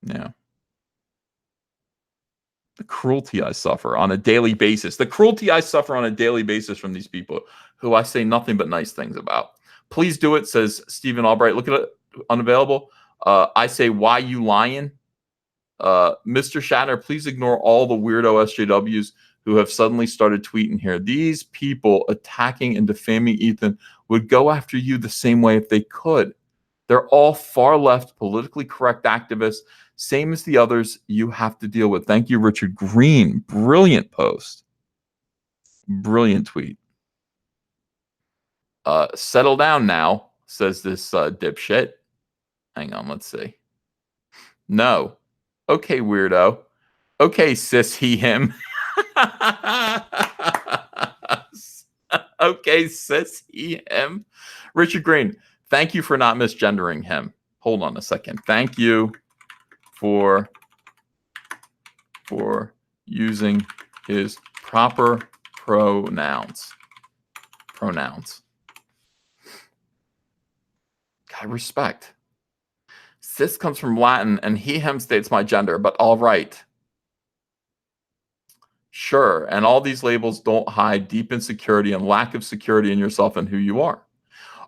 Yeah. The cruelty I suffer on a daily basis. The cruelty I suffer on a daily basis from these people who I say nothing but nice things about. Please do it, says Stephen Albright. Look at it, unavailable. I say, why you lying? Mr. Shatner, please ignore all the weirdo SJWs who have suddenly started tweeting here. These people attacking and defaming Ethan would go after you the same way if they could. They're all far left, politically correct activists, same as the others you have to deal with. Thank you, Richard Green. Brilliant post. Brilliant tweet. Settle down now, says this dipshit. Hang on, let's see. No. Okay, weirdo. Okay, sis, he, him. Okay, sis, he, him. Richard Green, thank you for not misgendering him. Hold on a second. Thank you for using his proper pronouns. God, respect. Cis comes from Latin, and he, him states my gender, but all right. Sure, and all these labels don't hide deep insecurity and lack of security in yourself and who you are.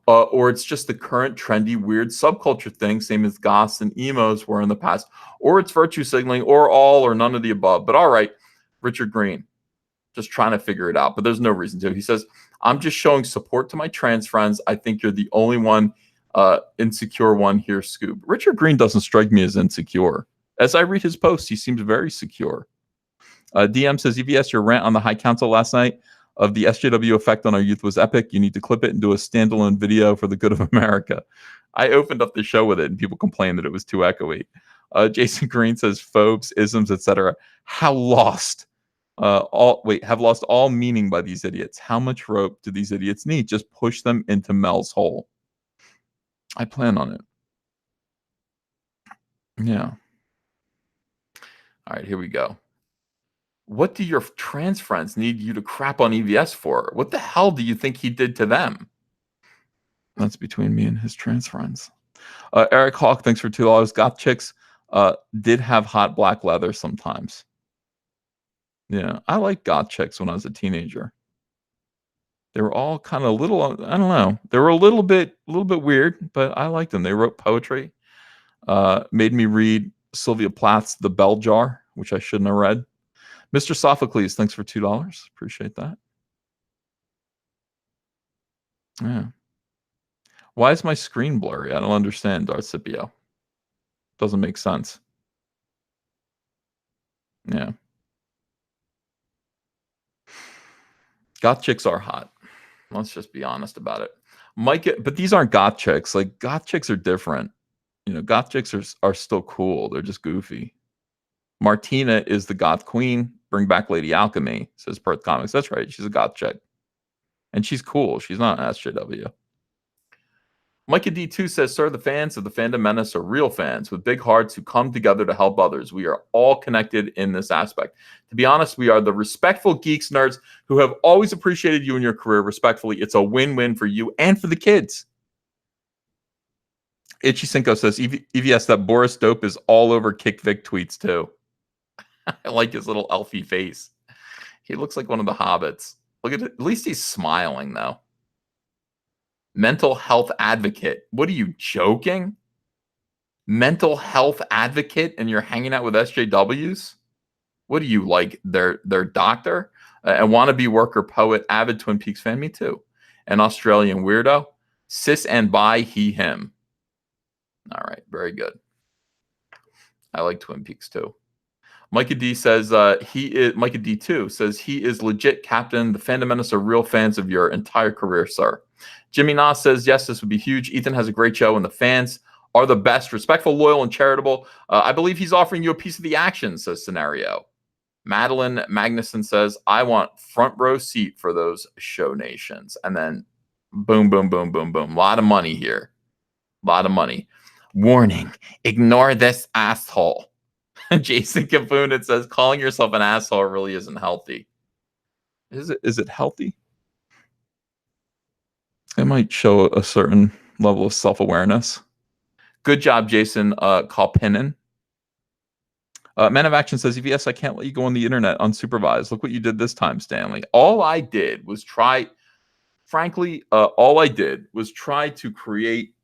Or it's just the current trendy, weird subculture thing, same as goths and emos were in the past. Or it's virtue signaling, or all, or none of the above. But all right, Richard Green, just trying to figure it out, but there's no reason to. He says, I'm just showing support to my trans friends. I think you're the only one insecure one here, Scoop. Richard Green doesn't strike me as insecure. As I read his posts, he seems very secure. DM says, EVS, your rant on the High Council last night of the SJW effect on our youth was epic. You need to clip it and do a standalone video for the good of America. I opened up the show with it, and people complained that it was too echoey. Jason Green says, phobes, isms, etc. How lost? Have lost all meaning by these idiots. How much rope do these idiots need? Just push them into Mel's hole. I plan on it. Yeah. All right, here we go. What do your trans friends need you to crap on EVS for? What the hell do you think he did to them? That's between me and his trans friends. Eric Hawk, thanks for $2. Goth chicks did have hot black leather sometimes. Yeah, I liked goth chicks when I was a teenager. They were all kind of little, I don't know. They were a little bit weird, but I liked them. They wrote poetry. Made me read Sylvia Plath's The Bell Jar, which I shouldn't have read. Mr. Sophocles, thanks for $2. Appreciate that. Yeah. Why is my screen blurry? I don't understand, Darcipio. Doesn't make sense. Yeah. Goth chicks are hot. Let's just be honest about it. Mike, but these aren't goth chicks. Like, goth chicks are different. You know, goth chicks are still cool. They're just goofy. Martina is the goth queen. Bring back Lady Alchemy, says Perth Comics. That's right. She's a goth chick. And she's cool. She's not an SJW. Micah D2 says, sir, the fans of the Fandom Menace are real fans with big hearts who come together to help others. We are all connected in this aspect. To be honest, we are the respectful geeks, nerds who have always appreciated you and your career respectfully. It's a win-win for you and for the kids. Itchy Cinco says, EVS, that Boris Dope is all over Kick Vic tweets too. I like his little elfy face. He looks like one of the hobbits. Look at it. At least he's smiling, though. Mental health advocate. What are you, joking? Mental health advocate and you're hanging out with SJWs? What are you, like their doctor? A wannabe worker, poet, avid Twin Peaks fan? Me too. An Australian weirdo? Cis and bi, he, him. All right, very good. I like Twin Peaks too. Micah D says Micah D2 says he is legit captain. The Fandom Menace are real fans of your entire career, sir. Jimmy Nas says, yes, this would be huge. Ethan has a great show and the fans are the best, respectful, loyal, and charitable. I believe he's offering you a piece of the action, says Scenario. Madeline Magnuson says, I want front row seat for those show nations. And then boom, boom, boom, boom, boom. A lot of money here. A lot of money. Warning, ignore this asshole. Jason Capoon, it says, calling yourself an asshole really isn't healthy. Is it healthy? It might show a certain level of self-awareness. Good job, Jason Kalpinen. Man of Action says, EVS, I can't let you go on the internet unsupervised. Look what you did this time, Stanley. All I did was try to create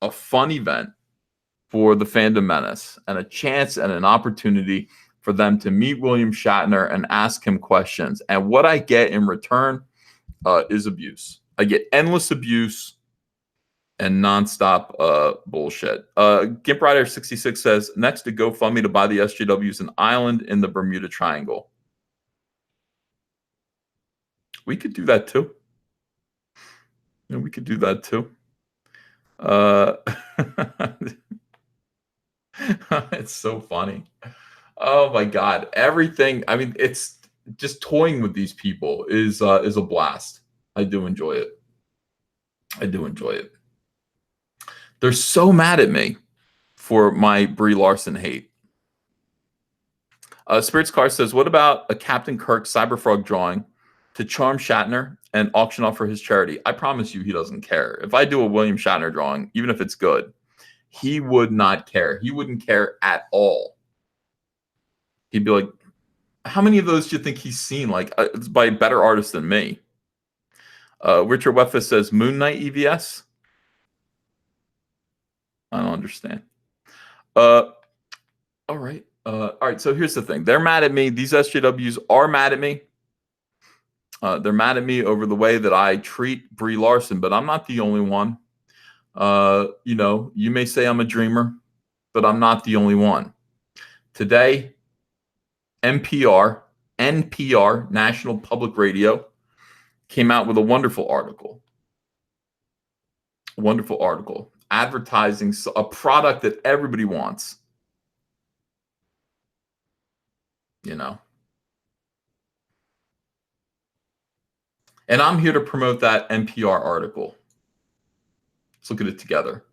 a fun event for the Fandom Menace and a chance and an opportunity for them to meet William Shatner and ask him questions. And what I get in return is abuse. I get endless abuse and nonstop bullshit. Gimp Rider 66 says, next to GoFundMe to buy the SJWs an island in the Bermuda Triangle. We could do that too. And we could do that too. Uh, it's so funny. Oh my God. Everything. I mean, it's just toying with these people is a blast. I do enjoy it. I do enjoy it. They're so mad at me for my Brie Larson hate. Spirits Car says, what about a Captain Kirk Cyberfrog drawing to charm Shatner and auction off for his charity? I promise you he doesn't care. If I do a William Shatner drawing, even if it's good, he would not care. He wouldn't care at all. He'd be like, how many of those do you think he's seen? Like, it's by better artists than me. Richard Weffa says, Moon Knight EVS? I don't understand. All right. All right. So here's the thing. They're mad at me. These SJWs are mad at me. They're mad at me over the way that I treat Brie Larson, but I'm not the only one. You know, you may say I'm a dreamer, but I'm not the only one. Today, NPR, National Public Radio, came out with a wonderful article. Wonderful article advertising a product that everybody wants. You know. And I'm here to promote that NPR article. Let's look at it together.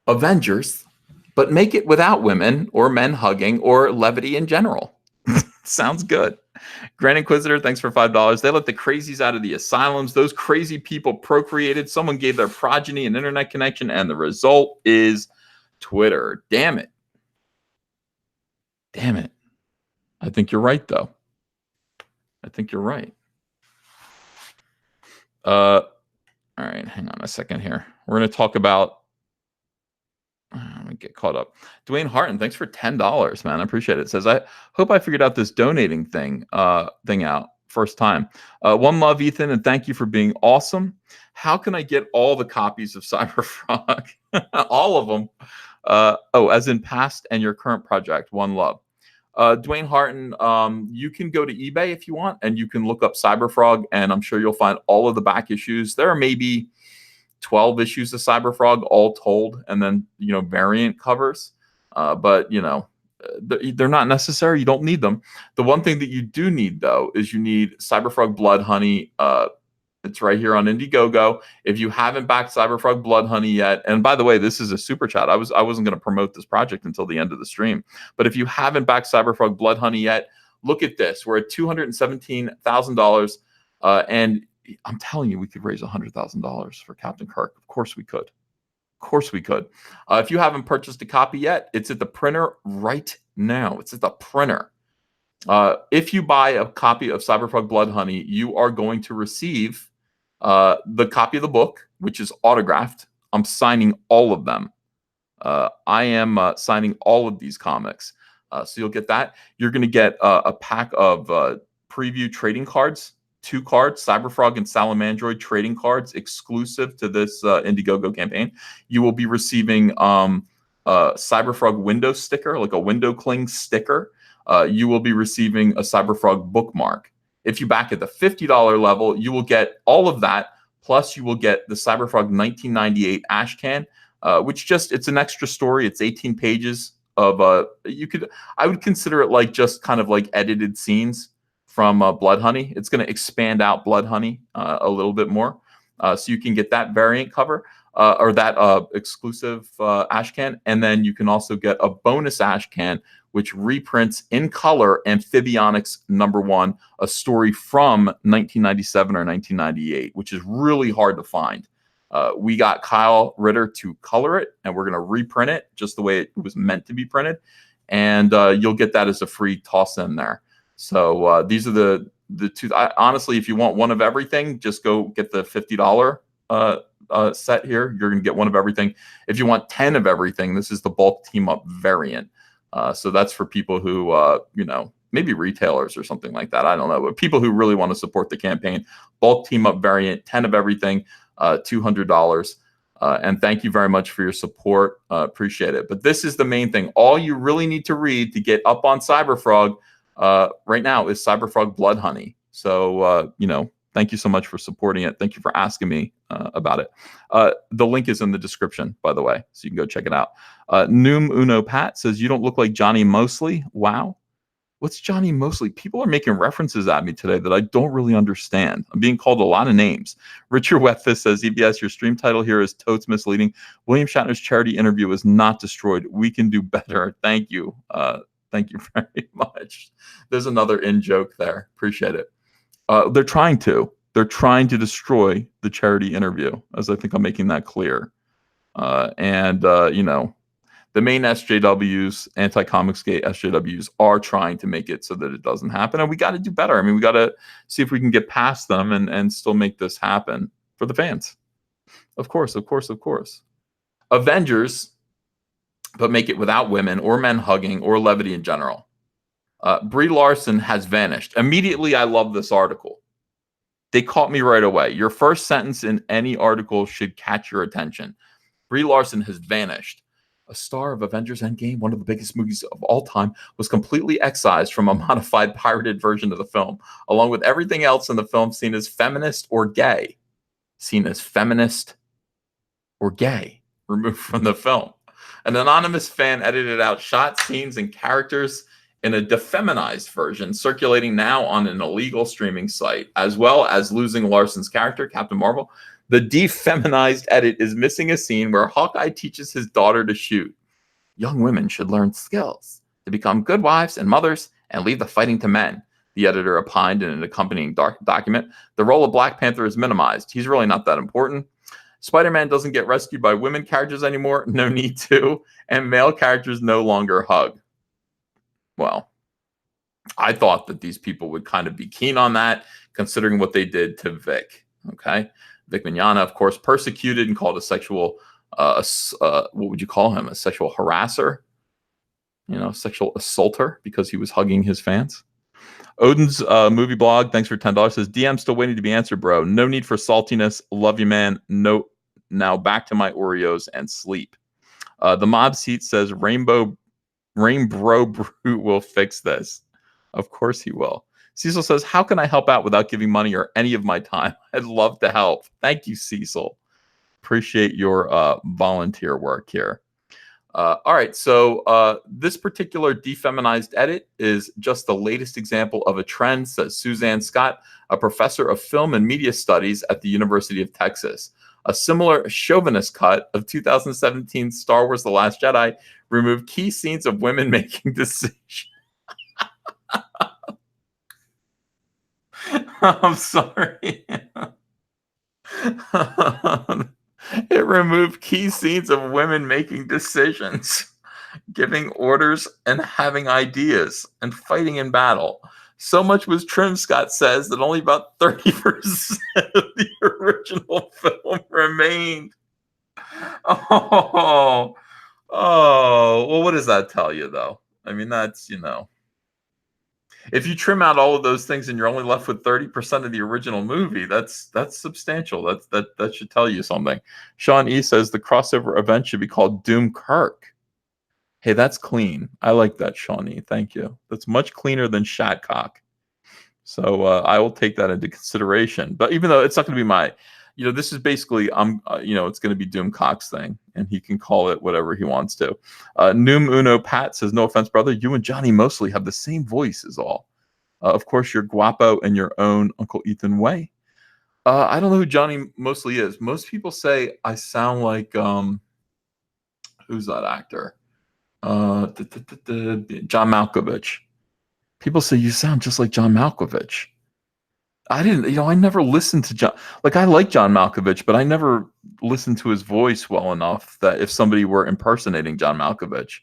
Avengers, but make it without women or men hugging or levity in general. Sounds good. Grand Inquisitor, thanks for $5. They let the crazies out of the asylums. Those crazy people procreated. Someone gave their progeny an internet connection, and the result is Twitter. Damn it. Damn it. I think you're right, though. I think you're right. All right, hang on a second here. We're going to talk about. Let me get caught up. Dwayne Harton, thanks for $10, man. I appreciate it. Says, I hope I figured out this donating thing out first time. One love, Ethan, and thank you for being awesome. How can I get all the copies of Cyberfrog? All of them. As in past and your current project. One love. Dwayne Harton, you can go to eBay if you want, and you can look up Cyberfrog, and I'm sure you'll find all of the back issues. There are maybe 12 issues of Cyberfrog all told, and then, you know, variant covers. But, you know, they're not necessary. You don't need them. The one thing that you do need, though, is you need Cyberfrog Blood Honey. It's right here on Indiegogo. If you haven't backed Cyberfrog Blood Honey yet, and by the way, this is a super chat. I wasn't going to promote this project until the end of the stream. But if you haven't backed Cyberfrog Blood Honey yet, look at this. We're at $217,000, and I'm telling you, we could raise $100,000 for Captain Kirk. Of course we could. Of course we could. If you haven't purchased a copy yet, it's at the printer right now. It's at the printer. If you buy a copy of Cyberfrog Blood Honey, you are going to receive the copy of the book, which is autographed. I'm signing all of them. I am signing all of these comics. So you'll get that. You're going to get a pack of preview trading cards. 2 cards, Cyberfrog and Salamandroid trading cards exclusive to this Indiegogo campaign. You will be receiving Cyberfrog window sticker, like a window cling sticker. You will be receiving a Cyberfrog bookmark. If you back at the $50 level, you will get all of that. Plus, you will get the Cyberfrog 1998 ash can, which it's an extra story. It's 18 pages of I would consider it like just kind of like edited scenes from Blood Honey. It's going to expand out Blood Honey a little bit more. So you can get that variant cover or that exclusive ash can. And then you can also get a bonus ash can, which reprints in color Amphibionics #1, a story from 1997 or 1998, which is really hard to find. We got Kyle Ritter to color it, and we're going to reprint it just the way it was meant to be printed. And you'll get that as a free toss in there. So these are the two. Honestly, if you want one of everything, just go get the $50 set here. You're going to get one of everything. If you want 10 of everything, this is the bulk team up variant. So that's for people who, you know, maybe retailers or something like that. I don't know. But people who really want to support the campaign, bulk team up variant, 10 of everything, $200. And thank you very much for your support. Appreciate it. But this is the main thing. All you really need to read to get up on Cyberfrog right now is Cyberfrog Blood Honey. So, you know, Thank you so much for supporting it. Thank you for asking me about it. The link is in the description, by the way, so you can go check it out. Noom Uno Pat says, you don't look like Johnny Mosley. Wow. What's Johnny Mosley? People are making references at me today that I don't really understand. I'm being called a lot of names. Richard Wetfist says, EBS, your stream title here is totes misleading. William Shatner's charity interview was not destroyed. We can do better. Thank you. Thank you very much. There's another in joke there. Appreciate it. They're trying to. They're trying to destroy the charity interview, as I think I'm making that clear. You know, the main SJWs, anti-Comicsgate SJWs, are trying to make it so that it doesn't happen. And we got to do better. I mean, we got to see if we can get past them and still make this happen for the fans. Of course, of course, of course. Avengers, but make it without women or men hugging or levity in general. Brie Larson has vanished. Immediately, I love this article. They caught me right away. Your first sentence in any article should catch your attention. Brie Larson has vanished. A star of Avengers Endgame, one of the biggest movies of all time, was completely excised from a modified, pirated version of the film, along with everything else in the film seen as feminist or gay. Seen as feminist or gay, removed from the film. An anonymous fan edited out shots, scenes, and characters in a defeminized version circulating now on an illegal streaming site, as well as losing Larson's character, Captain Marvel. The defeminized edit is missing a scene where Hawkeye teaches his daughter to shoot. Young women should learn skills to become good wives and mothers and leave the fighting to men, the editor opined in an accompanying document. The role of Black Panther is minimized. He's really not that important. Spider-Man doesn't get rescued by women characters anymore. No need to. And male characters no longer hug. Well, I thought that these people would kind of be keen on that, considering what they did to Vic. Okay. Vic Mignogna, of course, persecuted and called a sexual, what would you call him? A sexual harasser, you know, sexual assaulter, because he was hugging his fans. Odin's movie blog, thanks for $10, says, DM still waiting to be answered, bro. No need for saltiness. Love you, man. No, now back to my Oreos and sleep. The mob seat says, Rainbow Brute will fix this. Of course he will. Cecil says, how can I help out without giving money or any of my time? I'd love to help. Thank you, Cecil. Appreciate your volunteer work here. All right, so this particular defeminized edit is just the latest example of a trend, says Suzanne Scott, a professor of film and media studies at the University of Texas. A similar chauvinist cut of 2017 Star Wars The Last Jedi removed key scenes of women making decisions. I'm sorry. It removed key scenes of women making decisions, giving orders and having ideas and fighting in battle. So much was trimmed, Scott says, that only about 30% of the original film remained. Oh, well, what does that tell you, though? I mean, that's, you know, if you trim out all of those things and you're only left with 30% of the original movie, that's substantial. That should tell you something. Sean E says the crossover event should be called Doom Kirk. Hey, that's clean. I like that, Sean E. Thank you. That's much cleaner than Shatcock. So I will take that into consideration. But even though it's not going to be my, you know, this is basically, you know, it's going to be Doomcock's thing, and he can call it whatever he wants to. Noom Uno Pat says, no offense, brother, you and Johnny Mosley have the same voice is all. Of course, you're guapo in your own Uncle Ethan way. I don't know who Johnny Mosley is. Most people say I sound like, who's that actor? John Malkovich. People say you sound just like John Malkovich. I didn't, you know, I never listened to John. Like, I like John Malkovich, but I never listened to his voice well enough that if somebody were impersonating John Malkovich,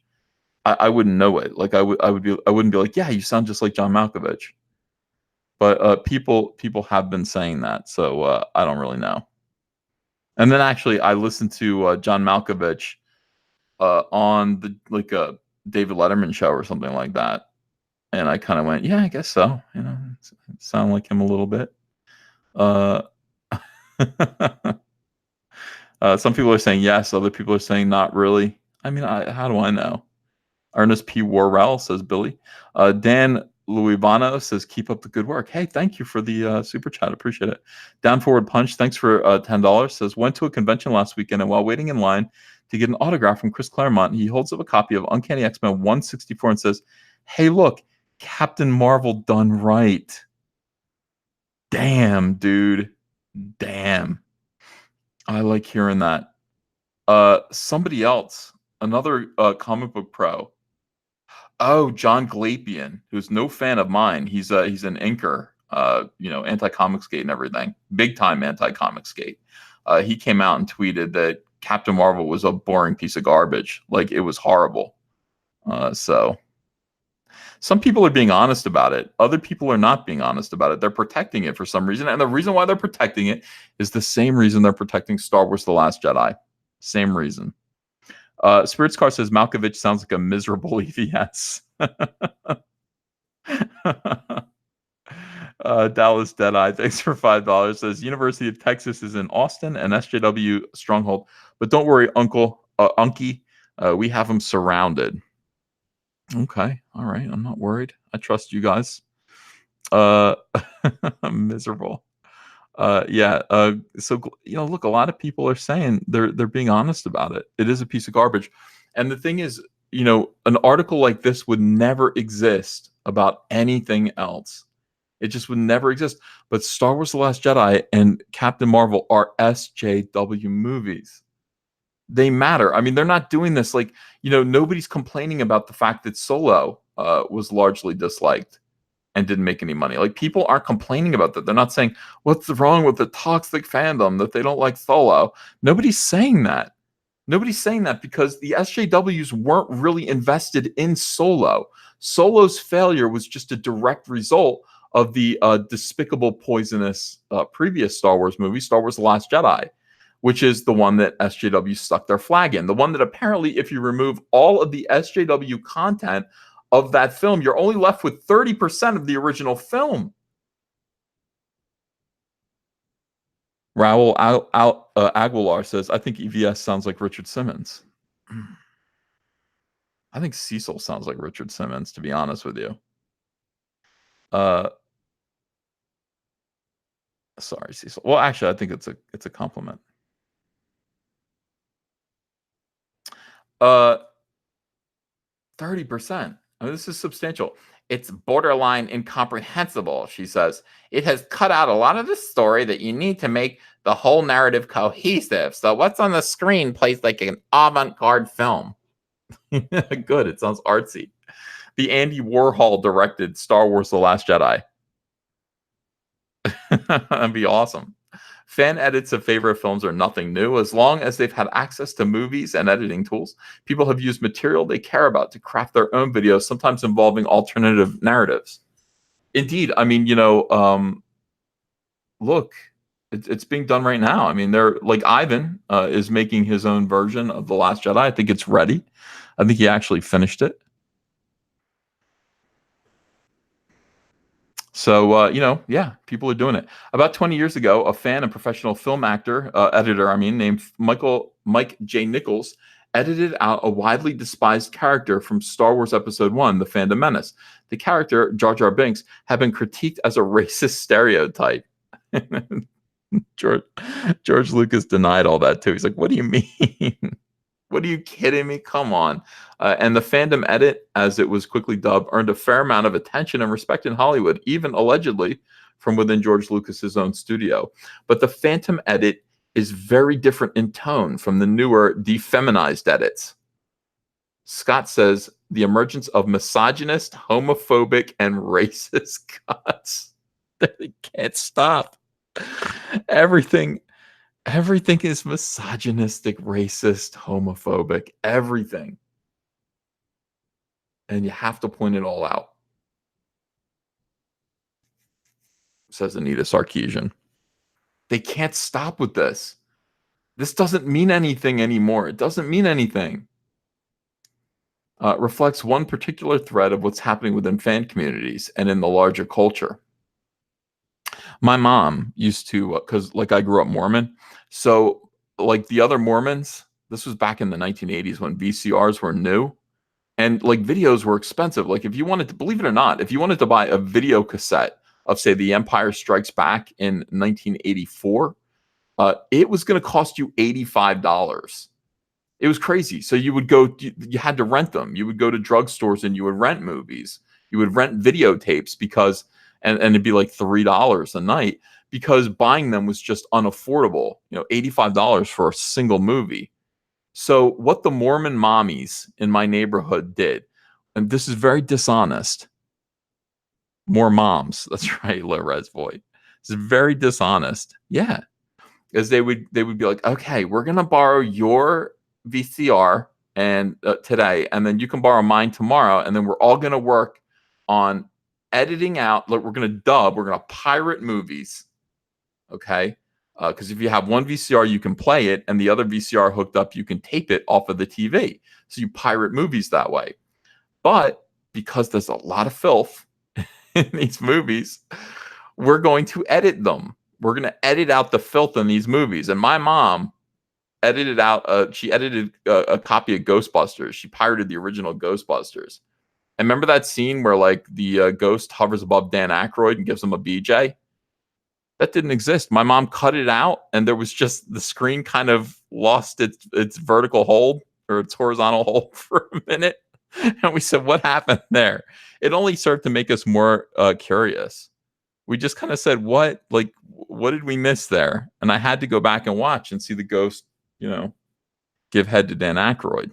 I wouldn't know it. Like, I wouldn't be like, yeah, you sound just like John Malkovich. But people have been saying that, so I don't really know. And then actually, I listened to John Malkovich on the David Letterman show or something like that. And I kind of went, yeah, I guess so. You know, sound like him a little bit. Some people are saying yes. Other people are saying not really. I mean, how do I know? Ernest P. Worrell, says Billy. Dan Luibano says, keep up the good work. Hey, thank you for the super chat. Appreciate it. Down Forward Punch, thanks for $10. Says, went to a convention last weekend, and while waiting in line to get an autograph from Chris Claremont, he holds up a copy of Uncanny X-Men 164 and says, hey, look, Captain Marvel done right. Damn, dude. Damn. I like hearing that. Somebody else, another comic book pro. Oh, John Glapian, who's no fan of mine. He's an inker, anti-Comicsgate and everything. Big time anti-Comicsgate. He came out and tweeted that Captain Marvel was a boring piece of garbage. Like, it was horrible. So some people are being honest about it. Other people are not being honest about it. They're protecting it for some reason. And the reason why they're protecting it is the same reason they're protecting Star Wars The Last Jedi. Same reason. Spirits Car says Malkovich sounds like a miserable EVS. Dallas Deadeye, thanks for $5. Says University of Texas is in Austin and SJW stronghold. But don't worry, Unky. We have them surrounded. Okay. All right. I'm not worried. I trust you guys. I'm miserable. So look, a lot of people are saying they're being honest about it. It is a piece of garbage. And the thing is, an article like this would never exist about anything else. It just would never exist. But Star Wars The Last Jedi and Captain Marvel are SJW movies. They matter. I mean, they're not doing this like, nobody's complaining about the fact that Solo was largely disliked and didn't make any money. Like, people aren't complaining about that. They're not saying, what's wrong with the toxic fandom that they don't like Solo? Nobody's saying that. Nobody's saying that because the SJWs weren't really invested in Solo. Solo's failure was just a direct result of the despicable, poisonous previous Star Wars movie, Star Wars The Last Jedi, which is the one that SJW stuck their flag in. The one that apparently, if you remove all of the SJW content of that film, you're only left with 30% of the original film. Raul Aguilar says, I think EVS sounds like Richard Simmons. I think Cecil sounds like Richard Simmons, to be honest with you. Sorry, Cecil. Well, actually, I think it's a compliment. 30%. I mean, this is substantial. It's borderline incomprehensible, she says. It has cut out a lot of the story that you need to make the whole narrative cohesive. So what's on the screen plays like an avant-garde film. Good. It sounds artsy. The Andy Warhol directed Star Wars The Last Jedi. That'd be awesome. Fan edits of favorite films are nothing new. As long as they've had access to movies and editing tools, people have used material they care about to craft their own videos, sometimes involving alternative narratives. Indeed. I mean, look, it's being done right now. I mean, they're like Ivan is making his own version of The Last Jedi. I think it's ready. I think he actually finished it. So, yeah, people are doing it. About 20 years ago, a fan and professional film editor, named Mike J. Nichols, edited out a widely despised character from Star Wars Episode 1, The Phantom Menace. The character, Jar Jar Binks, had been critiqued as a racist stereotype. George Lucas denied all that, too. He's like, what do you mean? What are you kidding me? Come on. And the fandom edit, as it was quickly dubbed, earned a fair amount of attention and respect in Hollywood, even allegedly from within George Lucas's own studio. But the phantom edit is very different in tone from the newer defeminized edits. Scott says the emergence of misogynist, homophobic, and racist cuts. They can't stop. Everything is misogynistic, racist, homophobic, everything. And you have to point it all out, says Anita Sarkeesian. They can't stop with this. This doesn't mean anything anymore. It doesn't mean anything. Reflects one particular thread of what's happening within fan communities and in the larger culture. My mom used to, because I grew up Mormon, so like the other Mormons, this was back in the 1980s when VCRs were new. And like videos were expensive. Like if you wanted to, believe it or not, if you wanted to buy a video cassette of say The Empire Strikes Back in 1984, it was going to cost you $85. It was crazy. So you would go, you had to rent them. You would go to drugstores and you would rent movies. You would rent videotapes because, and it'd be like $3 a night because buying them was just unaffordable. $85 for a single movie. So what the Mormon mommies in my neighborhood did, and this is very dishonest. More moms. That's right, Lorez Voigt. It's very dishonest. Yeah. Because they would be like, okay, we're gonna borrow your VCR and today, and then you can borrow mine tomorrow, and then we're all gonna work on editing out. Like we're gonna pirate movies, okay? Because if you have one VCR, you can play it, and the other VCR hooked up, you can tape it off of the TV. So you pirate movies that way. But because there's a lot of filth in these movies, we're going to edit them. We're going to edit out the filth in these movies. And my mom edited out, she edited a copy of Ghostbusters. She pirated the original Ghostbusters. And remember that scene where like the ghost hovers above Dan Aykroyd and gives him a BJ? That didn't exist. My mom cut it out, and there was just the screen kind of lost its vertical hold or its horizontal hold for a minute. And we said, what happened there? It only served to make us more curious. We just kind of said, what did we miss there? And I had to go back and watch and see the ghost, give head to Dan Aykroyd.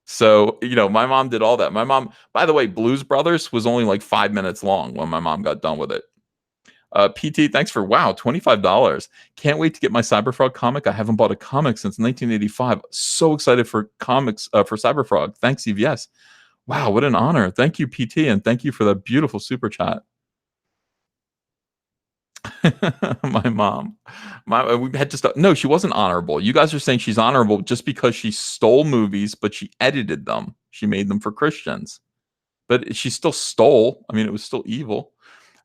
So, my mom did all that. My mom, by the way, Blues Brothers was only like 5 minutes long when my mom got done with it. PT, thanks for $25. Can't wait to get my Cyberfrog comic. I haven't bought a comic since 1985. So excited for comics for Cyberfrog. Thanks, EVS. Wow, what an honor. Thank you, PT, and thank you for that beautiful super chat. My mom, we had to stop. No, she wasn't honorable. You guys are saying she's honorable just because she stole movies, but she edited them. She made them for Christians, but she still stole. I mean, it was still evil.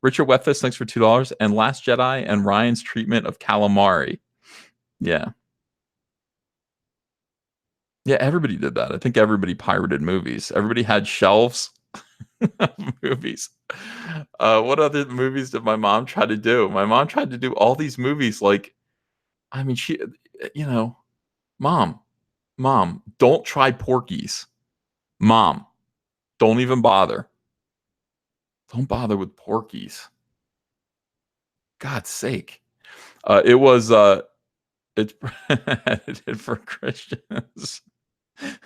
Richard Wethis, thanks for $2. And Last Jedi and Ryan's treatment of calamari. Yeah. Yeah, everybody did that. I think everybody pirated movies. Everybody had shelves of movies. What other movies did my mom try to do? My mom tried to do all these movies like, I mean, she, Mom, don't try Porky's. Mom, don't even bother. Don't bother with Porky's. God's sake. It was it's edited for Christians.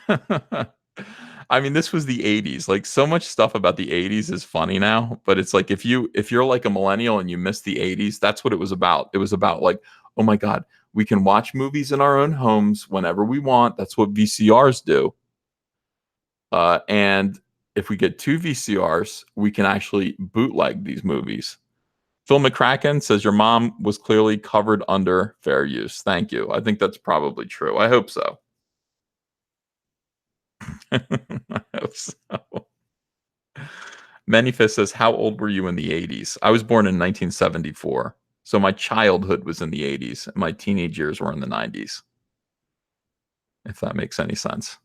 I mean, this was the 80s. Like so much stuff about the 80s is funny now, but it's like if you're like a millennial and you missed the 80s, that's what it was about. It was about like, oh my God, we can watch movies in our own homes whenever we want. That's what VCRs do. And if we get 2 VCRs, we can actually bootleg these movies. Phil McCracken says your mom was clearly covered under fair use. Thank you. I think that's probably true. I hope so. I hope so. Manifest says, how old were you in the 80s? I was born in 1974. So my childhood was in the 80s. And my teenage years were in the 90s. If that makes any sense.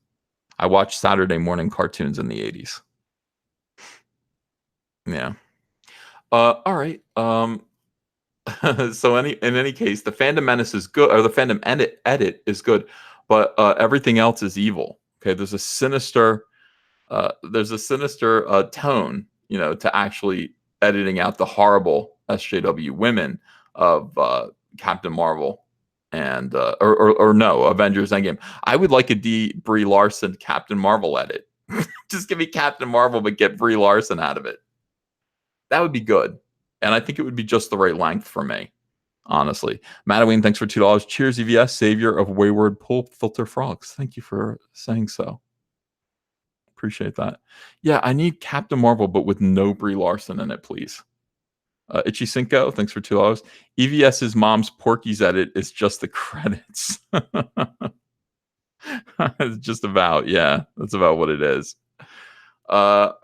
I watched Saturday morning cartoons in the 80s. Yeah. All right. So in any case, the Fandom Menace is good, or the Fandom edit is good, but everything else is evil. Okay, there's a sinister tone, to actually editing out the horrible SJW women of Captain Marvel and or no, Avengers Endgame. I would like a Brie Larson Captain Marvel edit. Just give me Captain Marvel, but get Brie Larson out of it. That would be good. And I think it would be just the right length for me, honestly. Mattaween, thanks for $2. Cheers, EVS, savior of wayward pool filter frogs. Thank you for saying so. Appreciate that. Yeah, I need Captain Marvel, but with no Brie Larson in it, please. Itchy Cinco, thanks for $2. EVS's mom's Porky's edit is just the credits. It's just about, yeah, that's about what it is. Why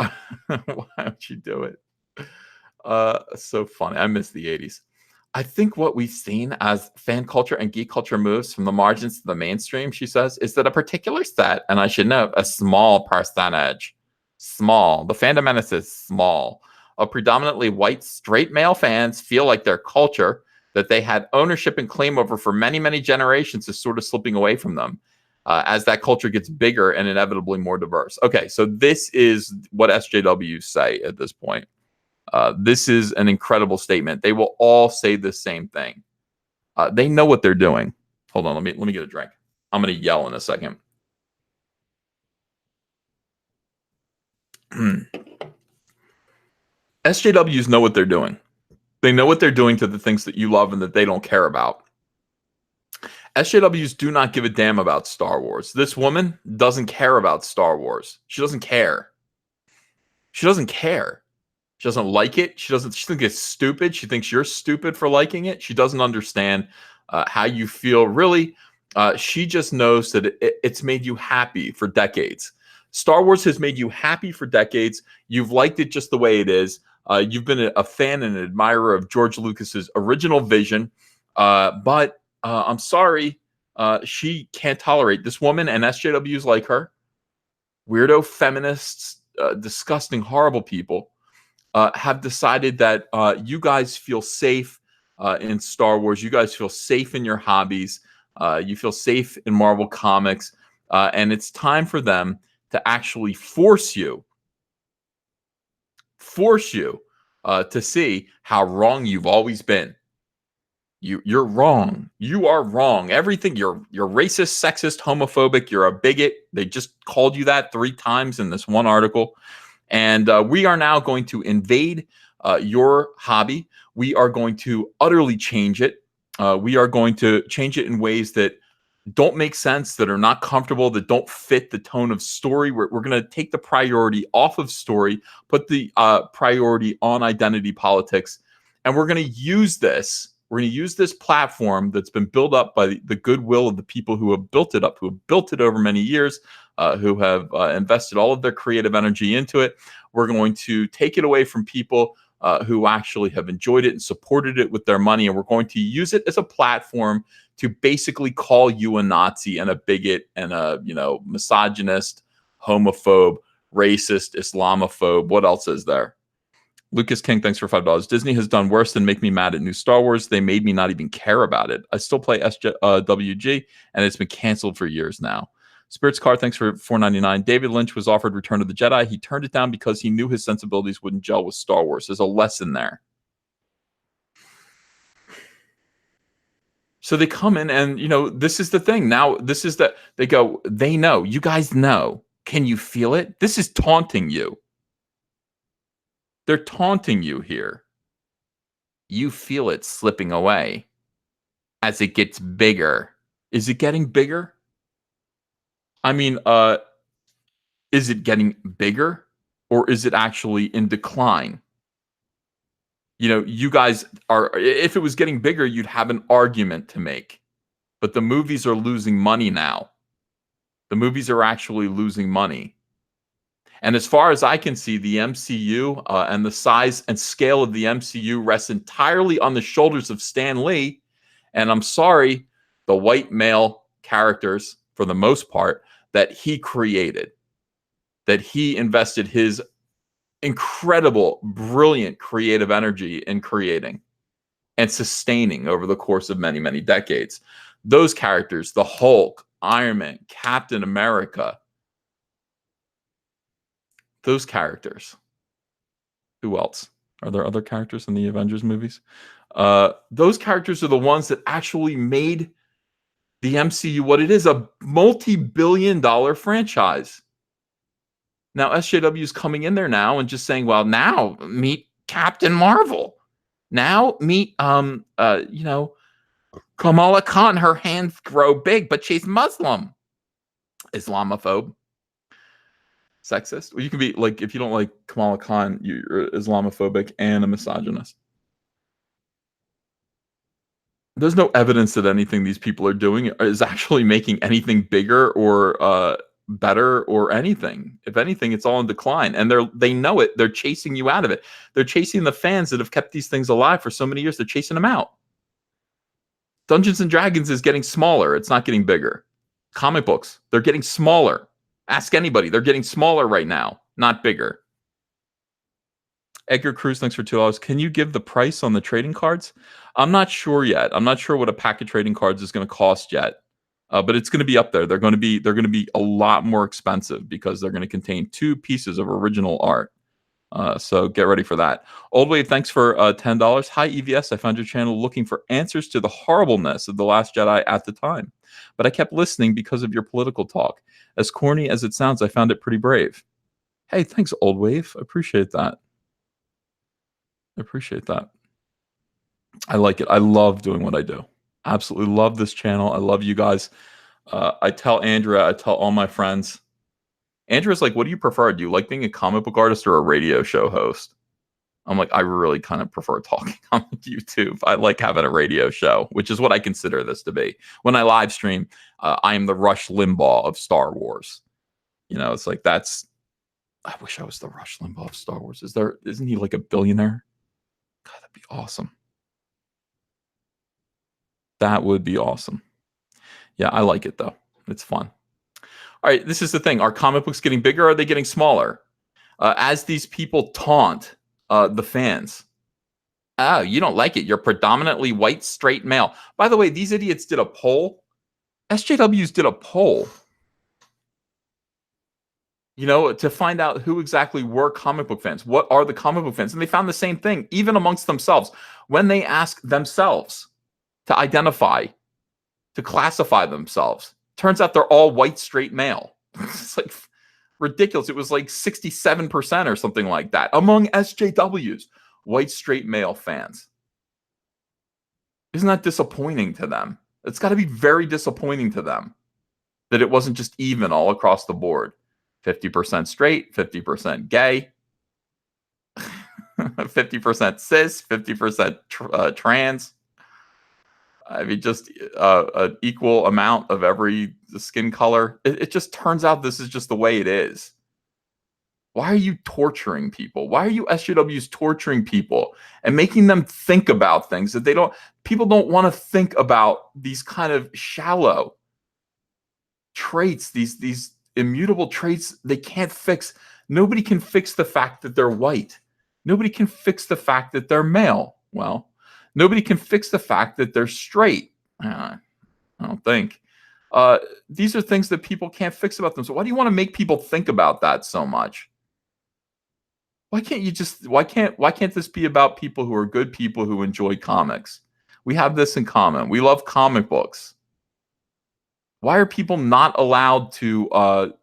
would you do it? So funny. I miss the 80s. I think what we've seen as fan culture and geek culture moves from the margins to the mainstream, she says, is that a particular set, and I should note, a small percentage, small, the fandom menace is small, of predominantly white straight male fans feel like their culture that they had ownership and claim over for many, many generations is sort of slipping away from them as that culture gets bigger and inevitably more diverse. Okay, so this is what SJWs say at this point. This is an incredible statement. They will all say the same thing. They know what they're doing. Hold on, let me get a drink. I'm going to yell in a second. SJWs know what they're doing. They know what they're doing to the things that you love and that they don't care about. SJWs do not give a damn about Star Wars. This woman doesn't care about Star Wars. She doesn't care. She doesn't care. She doesn't like it. She thinks it's stupid. She thinks you're stupid for liking it. She doesn't understand how you feel. Really, she just knows that it's made you happy for decades. Star Wars has made you happy for decades. You've liked it just the way it is. You've been a fan and an admirer of George Lucas's original vision. But I'm sorry, she can't tolerate this woman and SJWs like her, weirdo feminists, disgusting, horrible people. Have decided that you guys feel safe in Star Wars. You guys feel safe in your hobbies. You feel safe in Marvel Comics. And it's time for them to actually force you to see how wrong you've always been. You're wrong. You are wrong. Everything. You're racist, sexist, homophobic. You're a bigot. They just called you that 3 times in this one article. And we are now going to invade your hobby. We are going to utterly change it. We are going to change it in ways that don't make sense, that are not comfortable, that don't fit the tone of story. We're going to take the priority off of story, put the priority on identity politics, and we're going to use this. We're going to use this platform that's been built up by the goodwill of the people who have built it up, who have built it over many years, who have invested all of their creative energy into it. We're going to take it away from people who actually have enjoyed it and supported it with their money, and we're going to use it as a platform to basically call you a Nazi and a bigot and a misogynist, homophobe, racist, Islamophobe. What else is there? Lucas King, thanks for $5. Disney has done worse than make me mad at new Star Wars. They made me not even care about it. I still play SJWG, and it's been canceled for years now. Spirits Car, thanks for $4.99. David Lynch was offered Return of the Jedi. He turned it down because he knew his sensibilities wouldn't gel with Star Wars. There's a lesson there. So they come in and, this is the thing. Now, they go, they know. You guys know. Can you feel it? This is taunting you. They're taunting you here. You feel it slipping away as it gets bigger. Is it getting bigger? I mean, is it getting bigger or is it actually in decline? You guys if it was getting bigger, you'd have an argument to make. But the movies are losing money now. The movies are actually losing money. And as far as I can see, the MCU and the size and scale of the MCU rests entirely on the shoulders of Stan Lee. And I'm sorry, the white male characters, for the most part, that he created, that he invested his incredible, brilliant creative energy in creating and sustaining over the course of many, many decades. Those characters, the Hulk, Iron Man, Captain America, those characters. Who else? Are there other characters in the Avengers movies? Those characters are the ones that actually made the MCU what it is, a multi-billion-dollar franchise. Now, SJW is coming in there now and just saying, well, now meet Captain Marvel. Now meet, Kamala Khan. Her hands grow big, but she's Muslim. Islamophobe. Sexist. Well, you can be like, if you don't like Kamala Khan, you're Islamophobic and a misogynist. There's no evidence that anything these people are doing is actually making anything bigger or better or anything. If anything, it's all in decline, and they know it. They're chasing you out of it. They're chasing the fans that have kept these things alive for so many years. They're chasing them out. Dungeons and Dragons is getting smaller. It's not getting bigger. Comic books, they're getting smaller. Ask anybody. They're getting smaller right now, not bigger. Edgar Cruz, thanks for $2. Can you give the price on the trading cards? I'm not sure yet. I'm not sure what a pack of trading cards is going to cost yet. But it's going to be up there. They're going to be a lot more expensive because they're going to contain 2 pieces of original art. So get ready for that. Old Wave, thanks for $10. Hi EVS, I found your channel looking for answers to the horribleness of The Last Jedi at the time, but I kept listening because of your political talk. As corny as it sounds, I found it pretty brave. Hey, thanks Old Wave. I appreciate that. I appreciate that. I like it. I love doing what I do. Absolutely love this channel. I love you guys. I tell Andrea, I tell all my friends. Andrea's like, what do you prefer? Do you like being a comic book artist or a radio show host? I'm like, I really kind of prefer talking on YouTube. I like having a radio show, which is what I consider this to be. When I live stream, I am the Rush Limbaugh of Star Wars. You know, it's like I wish I was the Rush Limbaugh of Star Wars. Isn't he like a billionaire? God, that'd be awesome. That would be awesome. Yeah, I like it though. It's fun. All right, this is the thing. Are comic books getting bigger or are they getting smaller? As these people taunt the fans. Oh, you don't like it. You're predominantly white, straight male. By the way, these idiots did a poll. SJWs did a poll, you know, to find out who exactly were comic book fans. What are the comic book fans? And they found the same thing, even amongst themselves. When they ask themselves to identify, to classify themselves, turns out they're all white, straight male. It's like ridiculous. It was like 67% or something like that among SJWs, white, straight male fans. Isn't that disappointing to them? It's got to be very disappointing to them that it wasn't just even all across the board. 50% straight, 50% gay, 50% cis, 50% trans. I mean, just an equal amount of every skin color. It just turns out this is just the way it is. Why are you torturing people? Why are you SJWs torturing people and making them think about things that people don't want to think about, these kind of shallow traits, these immutable traits they can't fix. Nobody can fix the fact that they're white. Nobody can fix the fact that they're male. Well, nobody can fix the fact that they're straight. I don't think. These are things that people can't fix about them. So why do you want to make people think about that so much? Why can't this be about people who are good people who enjoy comics? We have this in common. We love comic books. Why are people not allowed to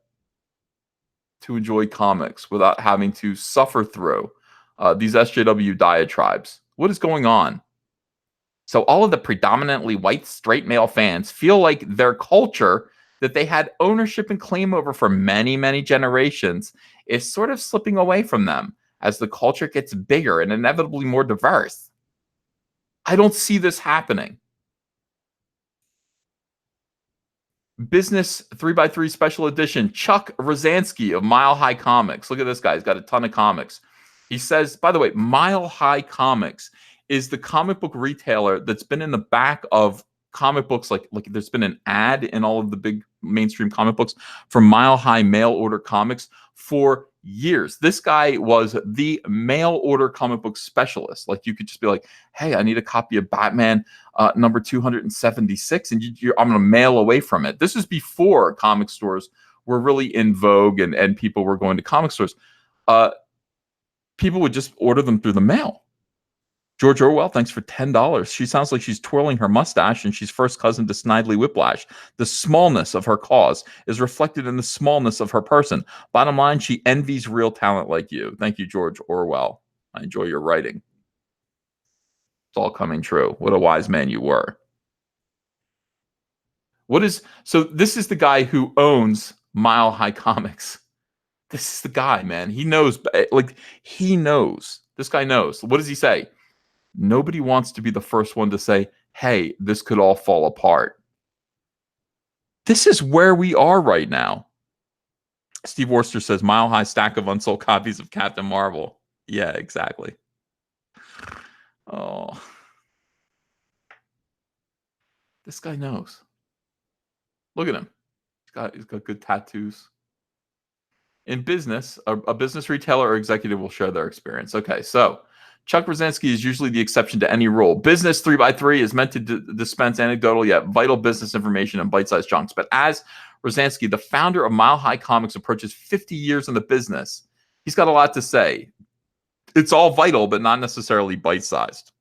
enjoy comics without having to suffer through these SJW diatribes? What is going on? So all of the predominantly white, straight male fans feel like their culture that they had ownership and claim over for many, many generations is sort of slipping away from them as the culture gets bigger and inevitably more diverse. I don't see this happening. Business 3x3 Special Edition, Chuck Rosansky of Mile High Comics. Look at this guy. He's got a ton of comics. He says, by the way, Mile High Comics is the comic book retailer that's been in the back of comic books. Like there's been an ad in all of the big mainstream comic books for Mile High mail order comics for years. This guy was the mail order comic book specialist. Like you could just be like, hey, I need a copy of Batman number 276, and I'm going to mail away from it. This is before comic stores were really in vogue and people were going to comic stores. People would just order them through the mail. George Orwell, thanks for $10. She sounds like she's twirling her mustache and she's first cousin to Snidely Whiplash. The smallness of her cause is reflected in the smallness of her person. Bottom line, she envies real talent like you. Thank you, George Orwell. I enjoy your writing. It's all coming true. What a wise man you were. So this is the guy who owns Mile High Comics. This is the guy, man. He knows, he knows. This guy knows. What does he say? Nobody wants to be the first one to say, hey, this could all fall apart. This is where we are right now. Steve Worcester says, Mile High stack of unsold copies of Captain Marvel. Yeah, exactly. Oh. This guy knows. Look at him. He's got good tattoos. In business, a business retailer or executive will share their experience. Okay, so Chuck Brzezinski is usually the exception to any rule. Business 3x3 is meant to dispense anecdotal yet vital business information in bite-sized chunks. But as Brzezinski, the founder of Mile High Comics, approaches 50 years in the business, he's got a lot to say. It's all vital, but not necessarily bite-sized.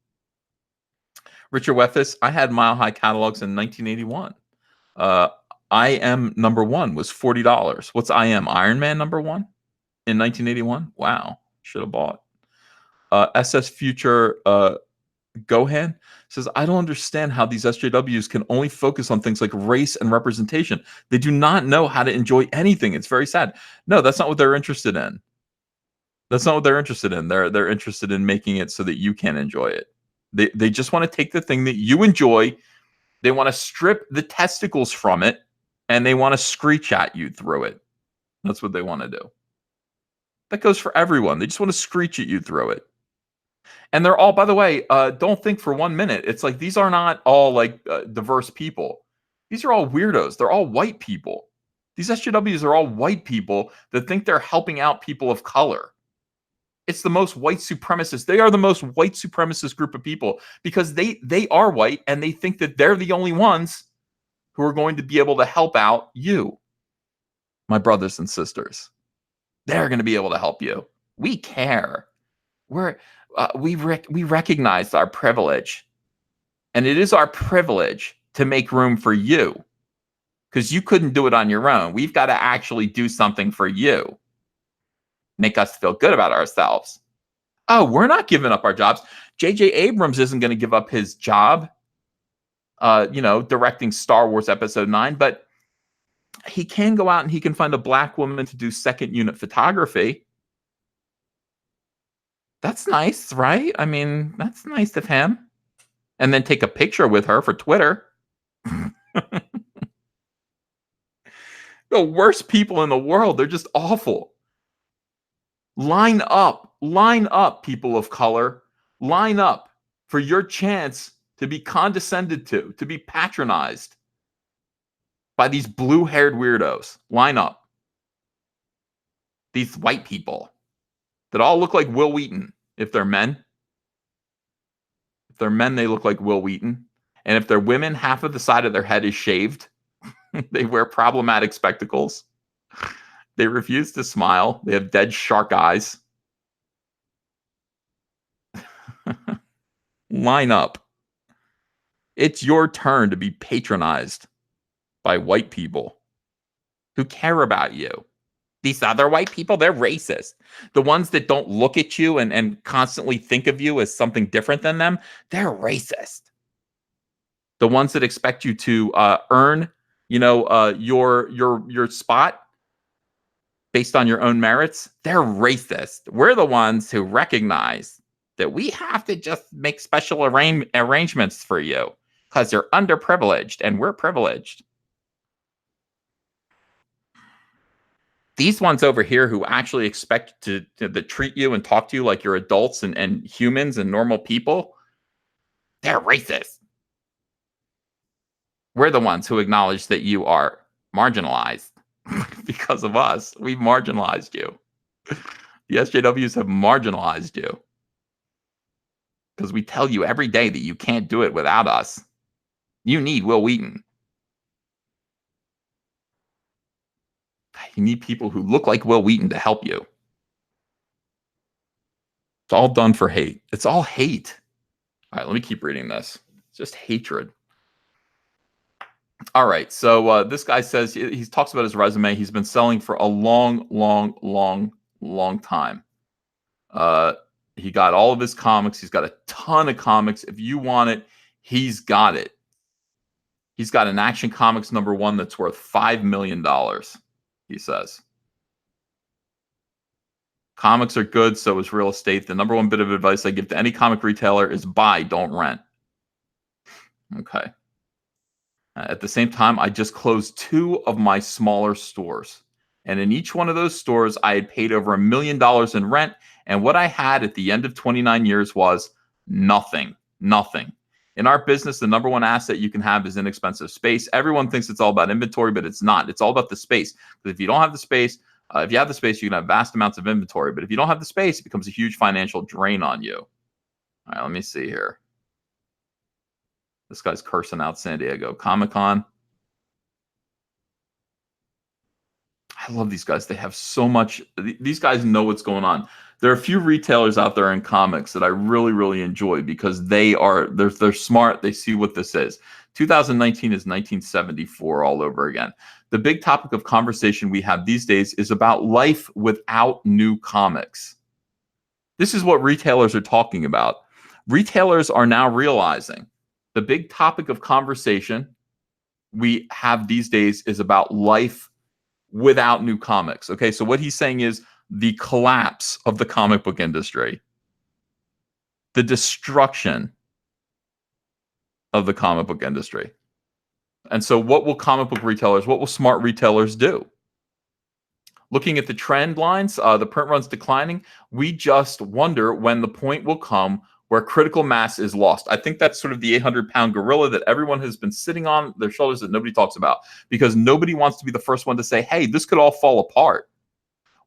Richard Wethis, I had Mile High catalogs in 1981. I Am #1 was $40. What's I Am? Iron Man #1 in 1981? Wow, should have bought. SS Future Gohan says, I don't understand how these SJWs can only focus on things like race and representation. They do not know how to enjoy anything. It's very sad. No, that's not what they're interested in. That's not what they're interested in. They're interested in making it so that you can enjoy it. They just want to take the thing that you enjoy. They want to strip the testicles from it, and they want to screech at you through it. That's what they want to do. That goes for everyone. They just want to screech at you through it. And they're all, by the way, don't think for 1 minute. It's like these are not all like diverse people. These are all weirdos. They're all white people. These SJWs are all white people that think they're helping out people of color. It's the most white supremacist. They are the most white supremacist group of people because they are white and they think that they're the only ones who are going to be able to help out you, my brothers and sisters. They're going to be able to help you. We care. We recognize our privilege, and it is our privilege to make room for you because you couldn't do it on your own. We've got to actually do something for you. Make us feel good about ourselves. Oh, we're not giving up our jobs. J.J. Abrams isn't going to give up his job, directing Star Wars Episode 9, but he can go out and he can find a black woman to do second unit photography. That's nice, right? I mean, that's nice of him. And then take a picture with her for Twitter. The worst people in the world. They're just awful. Line up, people of color. Line up for your chance to be condescended to be patronized by these blue-haired weirdos. Line up. These white people that all look like Will Wheaton, if they're men. If they're men, they look like Will Wheaton. And if they're women, half of the side of their head is shaved. They wear problematic spectacles. They refuse to smile. They have dead shark eyes. Line up. It's your turn to be patronized by white people who care about you. These other white people, they're racist. The ones that don't look at you and constantly think of you as something different than them, they're racist. The ones that expect you to earn, your spot based on your own merits, they're racist. We're the ones who recognize that we have to just make special arrangements for you because you're underprivileged and we're privileged. These ones over here who actually expect to treat you and talk to you like you're adults and humans and normal people, they're racist. We're the ones who acknowledge that you are marginalized because of us. We've marginalized you. The SJWs have marginalized you because we tell you every day that you can't do it without us. You need Will Wheaton. You need people who look like Will Wheaton to help you. It's all done for hate. It's all hate. All right, let me keep reading this. It's just hatred. All right, so this guy says, he talks about his resume. He's been selling for a long time. He got all of his comics. He's got a ton of comics. If you want it, he's got it. He's got an Action Comics #1 that's worth $5 million, he says. Comics are good, so is real estate. The #1 bit of advice I give to any comic retailer is buy, don't rent. Okay. At the same time, I just closed 2 of my smaller stores. And in each one of those stores, I had paid over $1 million in rent. And what I had at the end of 29 years was nothing. In our business, the number one asset you can have is inexpensive space. Everyone thinks it's all about inventory, but it's not. It's all about the space. Because if you don't have the space, if you have the space, you can have vast amounts of inventory. But if you don't have the space, it becomes a huge financial drain on you. All right, let me see here. This guy's cursing out San Diego Comic-Con. I love these guys. They have so much. These guys know what's going on. There are a few retailers out there in comics that I really, really enjoy because they're smart. They see what this is. 2019 is 1974 all over again. The big topic of conversation we have these days is about life without new comics. This is what retailers are talking about. Retailers are now realizing the big topic of conversation we have these days is about life without new comics. Okay, so what he's saying is the collapse of the comic book industry, the destruction of the comic book industry. And so what will comic book retailers, what will smart retailers do? Looking at the trend lines, the print run's declining. We just wonder when the point will come where critical mass is lost. I think that's sort of the 800-pound gorilla that everyone has been sitting on their shoulders that nobody talks about, because nobody wants to be the first one to say, hey, this could all fall apart.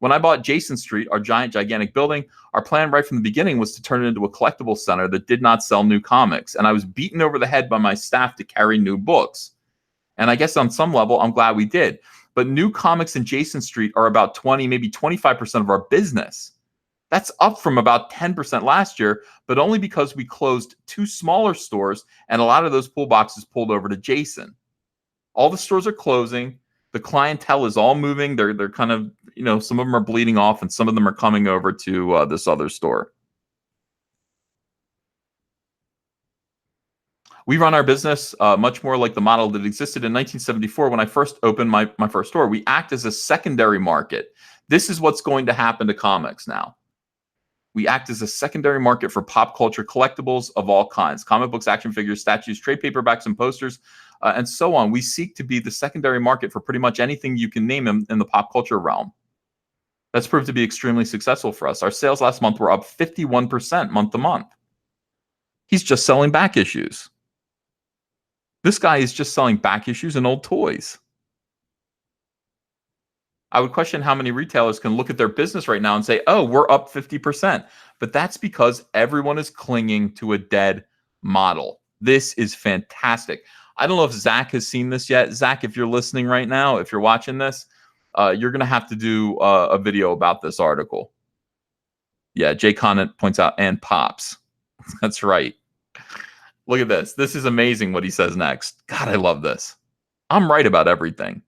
When I bought Jason Street, our gigantic building, our plan right from the beginning was to turn it into a collectible center that did not sell new comics. And I was beaten over the head by my staff to carry new books. And I guess on some level, I'm glad we did. But new comics in Jason Street are about 20, maybe 25% of our business. That's up from about 10% last year, but only because we closed 2 smaller stores and a lot of those pool boxes pulled over to Jason. All the stores are closing. The clientele is all moving. They're kind of, some of them are bleeding off and some of them are coming over to this other store. We run our business much more like the model that existed in 1974 when I first opened my first store. We act as a secondary market. This is what's going to happen to comics now. We act as a secondary market for pop culture collectibles of all kinds: comic books, action figures, statues, trade paperbacks, and posters, and so on. We seek to be the secondary market for pretty much anything you can name in the pop culture realm. That's proved to be extremely successful for us. Our sales last month were up 51% month to month. He's just selling back issues. This guy is just selling back issues and old toys. I would question how many retailers can look at their business right now and say, oh, we're up 50%. But that's because everyone is clinging to a dead model. This is fantastic. I don't know if Zach has seen this yet. Zach, if you're listening right now, if you're watching this, you're going to have to do a video about this article. Yeah, Jay Conant points out, and pops. That's right. Look at this. This is amazing what he says next. God, I love this. I'm right about everything.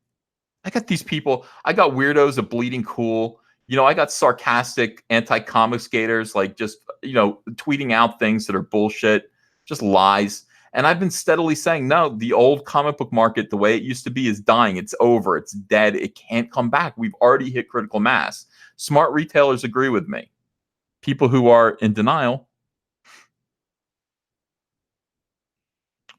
I got these people. I got weirdos of bleeding cool. I got sarcastic anti-comic skaters, like just, tweeting out things that are bullshit, just lies. And I've been steadily saying, no, the old comic book market, the way it used to be, is dying. It's over. It's dead. It can't come back. We've already hit critical mass. Smart retailers agree with me. People who are in denial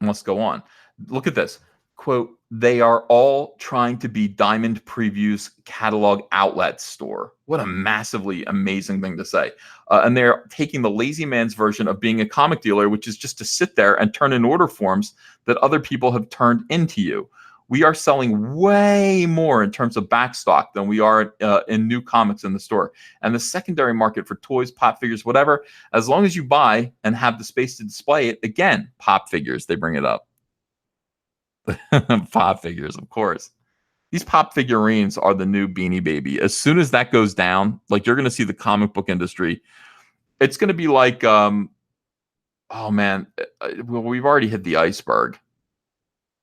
must go on. Look at this. Quote, they are all trying to be Diamond Preview's catalog outlet store. What a massively amazing thing to say. And they're taking the lazy man's version of being a comic dealer, which is just to sit there and turn in order forms that other people have turned into you. We are selling way more in terms of backstock than we are in new comics in the store. And the secondary market for toys, pop figures, whatever, as long as you buy and have the space to display it, again, pop figures, they bring it up. Pop figures, of course. These pop figurines are the new Beanie Baby. As soon as that goes down, like, you're going to see the comic book industry. It's going to be like, oh man, well, we've already hit the iceberg.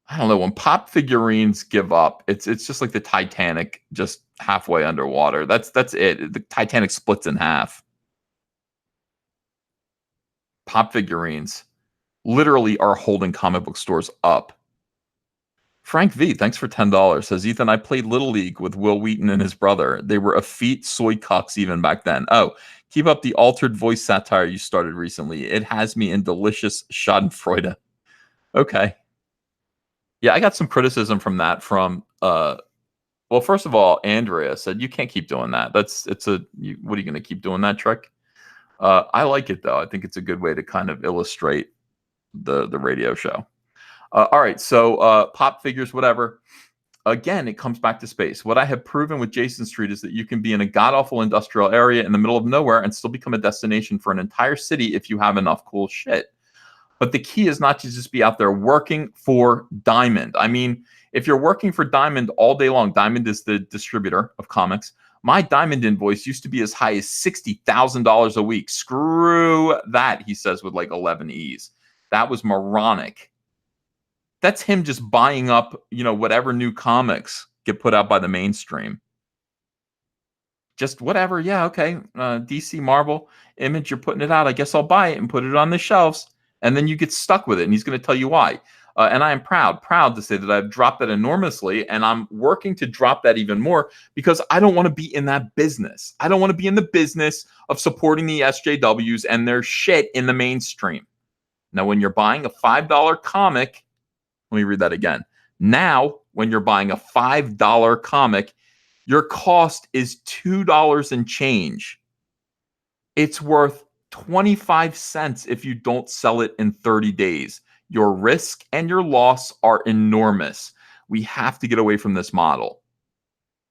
I don't know, when pop figurines give up, it's just like the Titanic, just halfway underwater. That's it. The Titanic splits in half. Pop figurines literally are holding comic book stores up. Frank V, thanks for $10. Says, Ethan, I played Little League with Will Wheaton and his brother. They were effete soy cucks even back then. Oh, keep up the altered voice satire you started recently. It has me in delicious schadenfreude. Okay. Yeah, I got some criticism from that from, well, first of all, Andrea said, you can't keep doing that. What are you going to keep doing that trick? I like it, though. I think it's a good way to kind of illustrate the radio show. All right, so pop figures, whatever. Again, it comes back to space. What I have proven with Jason Street is that you can be in a god-awful industrial area in the middle of nowhere and still become a destination for an entire city if you have enough cool shit. But the key is not to just be out there working for Diamond. I mean, if you're working for Diamond all day long, Diamond is the distributor of comics. My Diamond invoice used to be as high as $60,000 a week. Screw that, he says with like 11 E's. That was moronic. That's him just buying up, whatever new comics get put out by the mainstream. Just whatever. Yeah, okay. DC, Marvel, Image, you're putting it out. I guess I'll buy it and put it on the shelves. And then you get stuck with it. And he's going to tell you why. And I am proud to say that I've dropped that enormously. And I'm working to drop that even more because I don't want to be in that business. I don't want to be in the business of supporting the SJWs and their shit in the mainstream. Now, when you're buying a $5 comic, let me read that again. Now, when you're buying a $5 comic, your cost is $2 and change. It's worth 25 cents if you don't sell it in 30 days. Your risk and your loss are enormous. We have to get away from this model.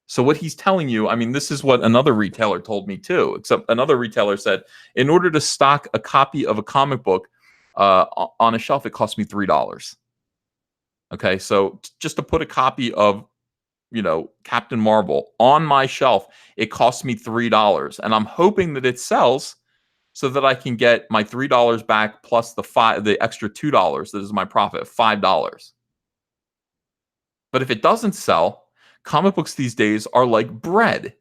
So what he's telling you, I mean, this is what another retailer told me too, except another retailer said, in order to stock a copy of a comic book on a shelf, it cost me $3. Okay, so just to put a copy of, Captain Marvel on my shelf, it costs me $3. And I'm hoping that it sells so that I can get my $3 back plus the extra $2 that is my profit, $5. But if it doesn't sell, comic books these days are like bread.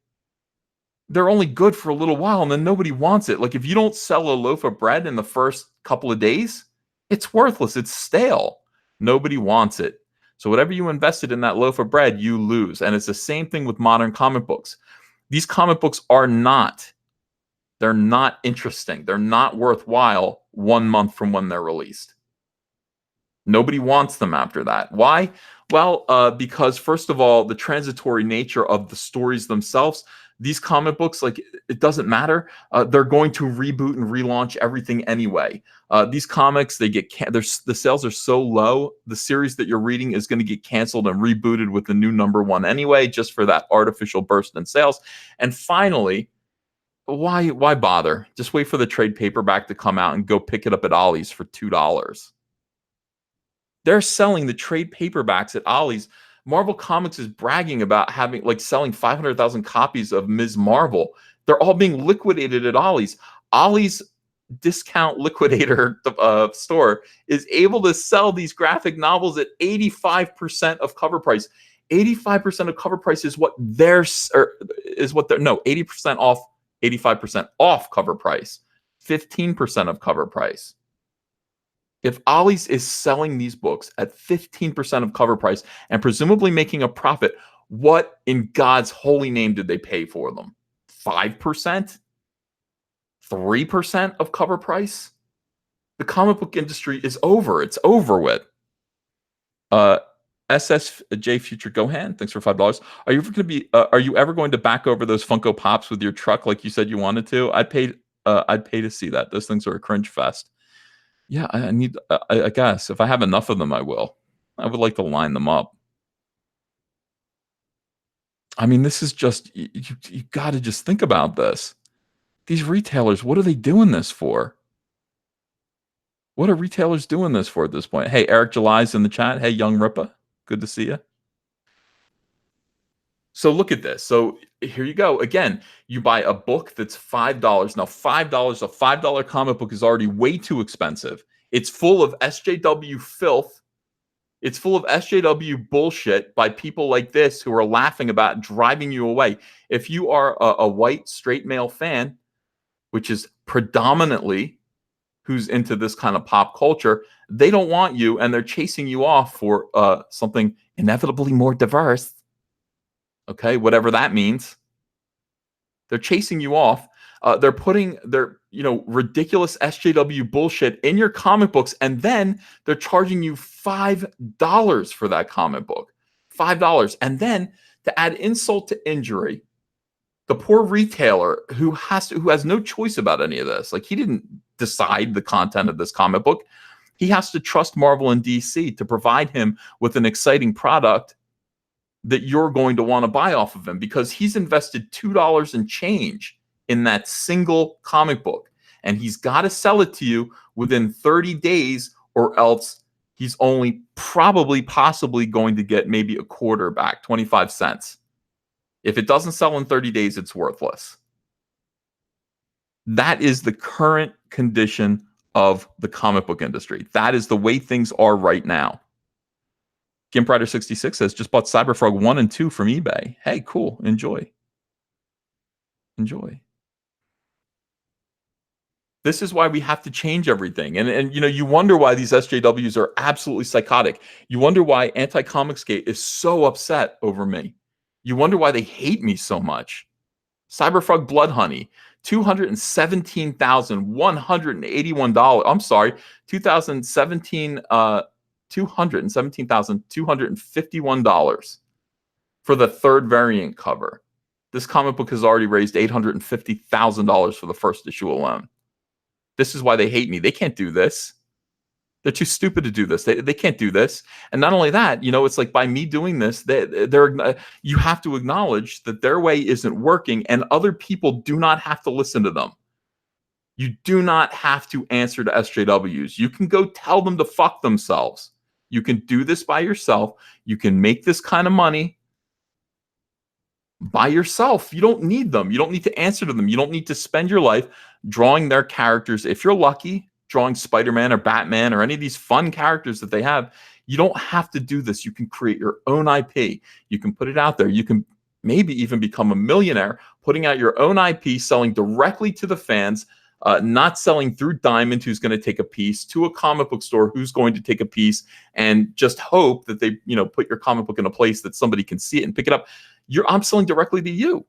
They're only good for a little while and then nobody wants it. Like if you don't sell a loaf of bread in the first couple of days, it's worthless. It's stale. Nobody wants it. So whatever you invested in that loaf of bread, you lose. And it's the same thing with modern comic books. These comic books they're not interesting. They're not worthwhile 1 month from when they're released. Nobody wants them after that. Why? Well, because first of all, the transitory nature of the stories themselves, these comic books, like it doesn't matter. They're going to reboot and relaunch everything anyway. These comics, the sales are so low. The series that you're reading is going to get canceled and rebooted with the new #1 anyway, just for that artificial burst in sales. And finally, why bother? Just wait for the trade paperback to come out and go pick it up at Ollie's for $2. They're selling the trade paperbacks at Ollie's. Marvel Comics is bragging about selling 500,000 copies of Ms. Marvel. They're all being liquidated at Ollie's. Ollie's discount liquidator store is able to sell these graphic novels at 85% of cover price. 85% of cover price is what they're 80% off, 85% off cover price, 15% of cover price. If Ollie's is selling these books at 15% of cover price and presumably making a profit, what in God's holy name did they pay for them? 5%? 3% of cover price? The comic book industry is over. It's over with. SSJ Future Gohan, thanks for $5. Are you ever going to back over those Funko Pops with your truck like you said you wanted to? I'd pay to see that. Those things are a cringe fest. Yeah, I guess if I have enough of them, I will. I would like to line them up. I mean, this is just, you got to just think about this. These retailers, what are they doing this for? What are retailers doing this for at this point? Hey, Eric July's in the chat. Hey, Young Rippa. Good to see you. So look at this. So here you go. Again, you buy a book that's $5. Now, $5, a $5 comic book is already way too expensive. It's full of SJW filth. It's full of SJW bullshit by people like this who are laughing about driving you away. If you are a white straight male fan, which is predominantly who's into this kind of pop culture, they don't want you and they're chasing you off for something inevitably more diverse. Okay, whatever that means. They're chasing you off. They're putting their ridiculous SJW bullshit in your comic books, and then they're charging you $5 for that comic book. $5. And then to add insult to injury, the poor retailer who has no choice about any of this, like he didn't decide the content of this comic book. He has to trust Marvel and DC to provide him with an exciting product that you're going to want to buy off of him, because he's invested $2 and change in that single comic book. And he's got to sell it to you within 30 days, or else he's only possibly going to get maybe a quarter back, 25 cents. If it doesn't sell in 30 days, it's worthless. That is the current condition of the comic book industry. That is the way things are right now. GimpRider66 says, just bought Cyberfrog 1 and 2 from eBay. Hey, cool. Enjoy. Enjoy. This is why we have to change everything. And you know, you wonder why these SJWs are absolutely psychotic. You wonder why Anti-Comicsgate is so upset over me. You wonder why they hate me so much. Cyberfrog Blood Honey, $217,181. I'm sorry, 2017 $217,251 for the third variant cover. This comic book has already raised $850,000 for the first issue alone. This is why they hate me. They can't do this. They're too stupid to do this. They can't do this. And not only that, you know, it's like by me doing this, you have to acknowledge that their way isn't working, and other people do not have to listen to them. You do not have to answer to SJWs. You can go tell them to fuck themselves. You can do this by yourself. You can make this kind of money by yourself. You don't need them. You don't need to answer to them. You don't need to spend your life drawing their characters. If you're lucky, drawing Spider-Man or Batman or any of these fun characters that they have, you don't have to do this. You can create your own IP. You can put it out there. You can maybe even become a millionaire putting out your own IP, selling directly to the fans, not selling through Diamond, who's going to take a piece, to a comic book store who's going to take a piece, and just hope that they, you know, put your comic book in a place that somebody can see it and pick it up. I'm selling directly to you.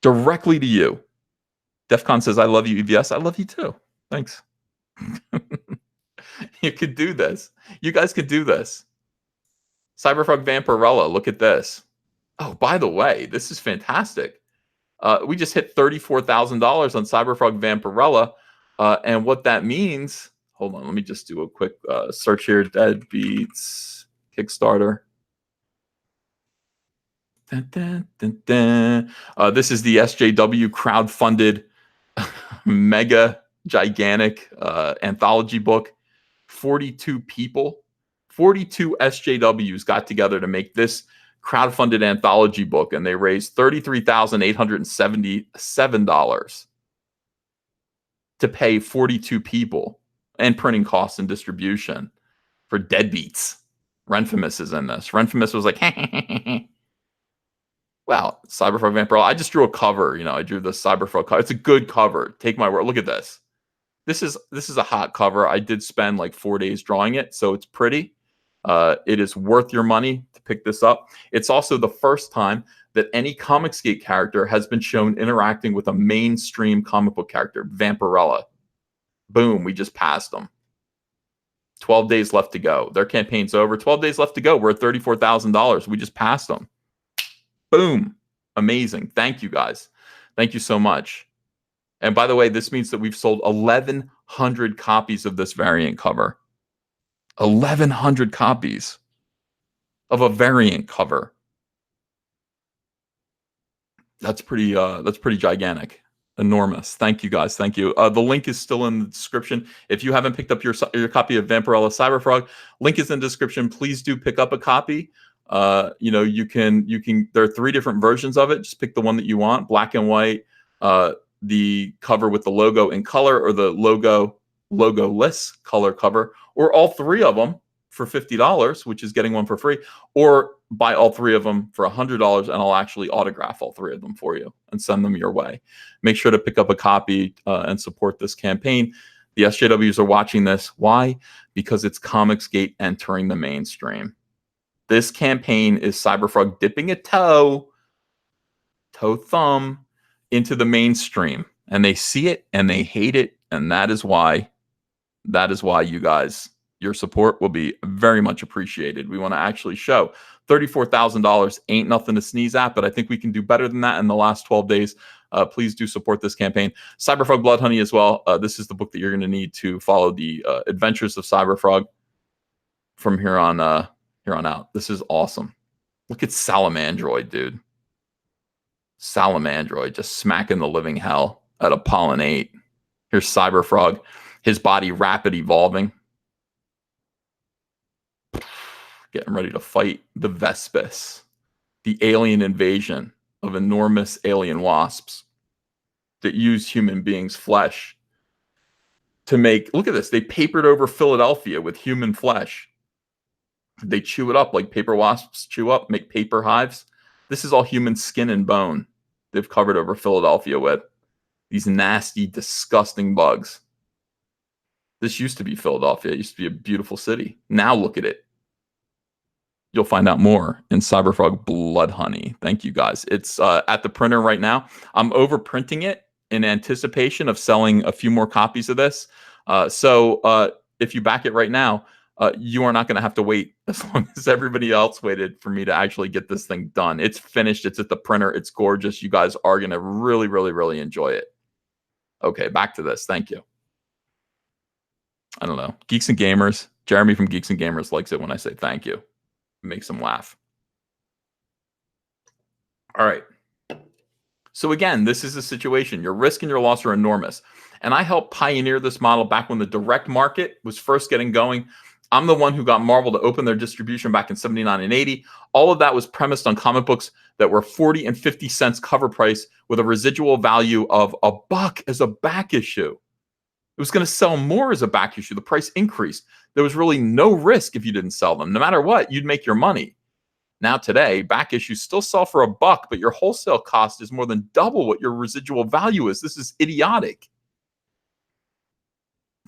Directly to you. Defcon says, I love you, EVS. I love you too. Thanks. You could do this. You guys could do this. Cyberfrog Vampirella, look at this. Oh, by the way, this is fantastic. We just hit $34,000 on Cyberfrog Vampirella. And what that means, hold on, let me just do a quick search here. Deadbeats Kickstarter. Dun, dun, dun, dun. This is the SJW crowdfunded mega gigantic anthology book. 42 people, 42 SJWs got together to make this crowdfunded anthology book, and they raised $33,877 to pay 42 people and printing costs and distribution for deadbeats. Renfamous is in this. Renfamous was like, well, Cyberfrog Vampire. I just drew a cover. You know, I drew the Cyberfrog cover. It's a good cover. Take my word. Look at this. This is a hot cover. I did spend like 4 days drawing it, so it's pretty. It is worth your money to pick this up. It's also the first time that any Comicsgate character has been shown interacting with a mainstream comic book character, Vampirella. Boom, we just passed them. 12 days left to go. Their campaign's over. 12 days left to go. We're at $34,000. We just passed them. Boom. Amazing. Thank you, guys. Thank you so much. And by the way, this means that we've sold 1,100 copies of this variant cover. 1,100 copies of a variant cover. That's pretty gigantic. Enormous. Thank you, guys. Thank you. The link is still in the description. If you haven't picked up your copy of Vampirella Cyberfrog, link is in the description. Please do pick up a copy. You know, you can, there are 3 different versions of it. Just pick the one that you want, black and white, the cover with the logo in color, or the logo-less color cover, or all 3 of them for $50, which is getting one for free, or buy all 3 of them for $100, and I'll actually autograph all 3 of them for you and send them your way. Make sure to pick up a copy and support this campaign. The SJWs are watching this. Why? Because it's Comicsgate entering the mainstream. This campaign is Cyberfrog dipping a thumb into the mainstream, and they see it and they hate it, and that is why you guys, your support will be very much appreciated. We want to actually show $34,000 ain't nothing to sneeze at, but I think we can do better than that in the last 12 days. Please do support this campaign. Cyberfrog Blood Honey as well. This is the book that you're going to need to follow the adventures of Cyberfrog from here on out. This is awesome. Look at Salamandroid, dude. Salamandroid just smacking the living hell out of Pollen 8. Here's Cyberfrog, his body rapid evolving, getting ready to fight the Vespis, the alien invasion of enormous alien wasps that use human beings' flesh to make, look at this, they papered over Philadelphia with human flesh. They chew it up like paper wasps chew up, make paper hives. This is all human skin and bone they've covered over Philadelphia with. These nasty, disgusting bugs. This used to be Philadelphia. It used to be a beautiful city. Now look at it. You'll find out more in Cyberfrog Blood Honey. Thank you, guys. It's at the printer right now. I'm overprinting it in anticipation of selling a few more copies of this. So if you back it right now, you are not going to have to wait as long as everybody else waited for me to actually get this thing done. It's finished. It's at the printer. It's gorgeous. You guys are going to really, really, really enjoy it. Okay, back to this. Thank you. I don't know. Geeks and Gamers. Jeremy from Geeks and Gamers likes it when I say thank you. It makes him laugh. All right. So again, this is a situation. Your risk and your loss are enormous. And I helped pioneer this model back when the direct market was first getting going. I'm the one who got Marvel to open their distribution back in 79 and 80. All of that was premised on comic books that were 40 and 50 cents cover price with a residual value of $1 as a back issue. It was going to sell more as a back issue. The price increased. There was really no risk if you didn't sell them. No matter what, you'd make your money. Now today, back issues still sell for $1, but your wholesale cost is more than double what your residual value is. This is idiotic.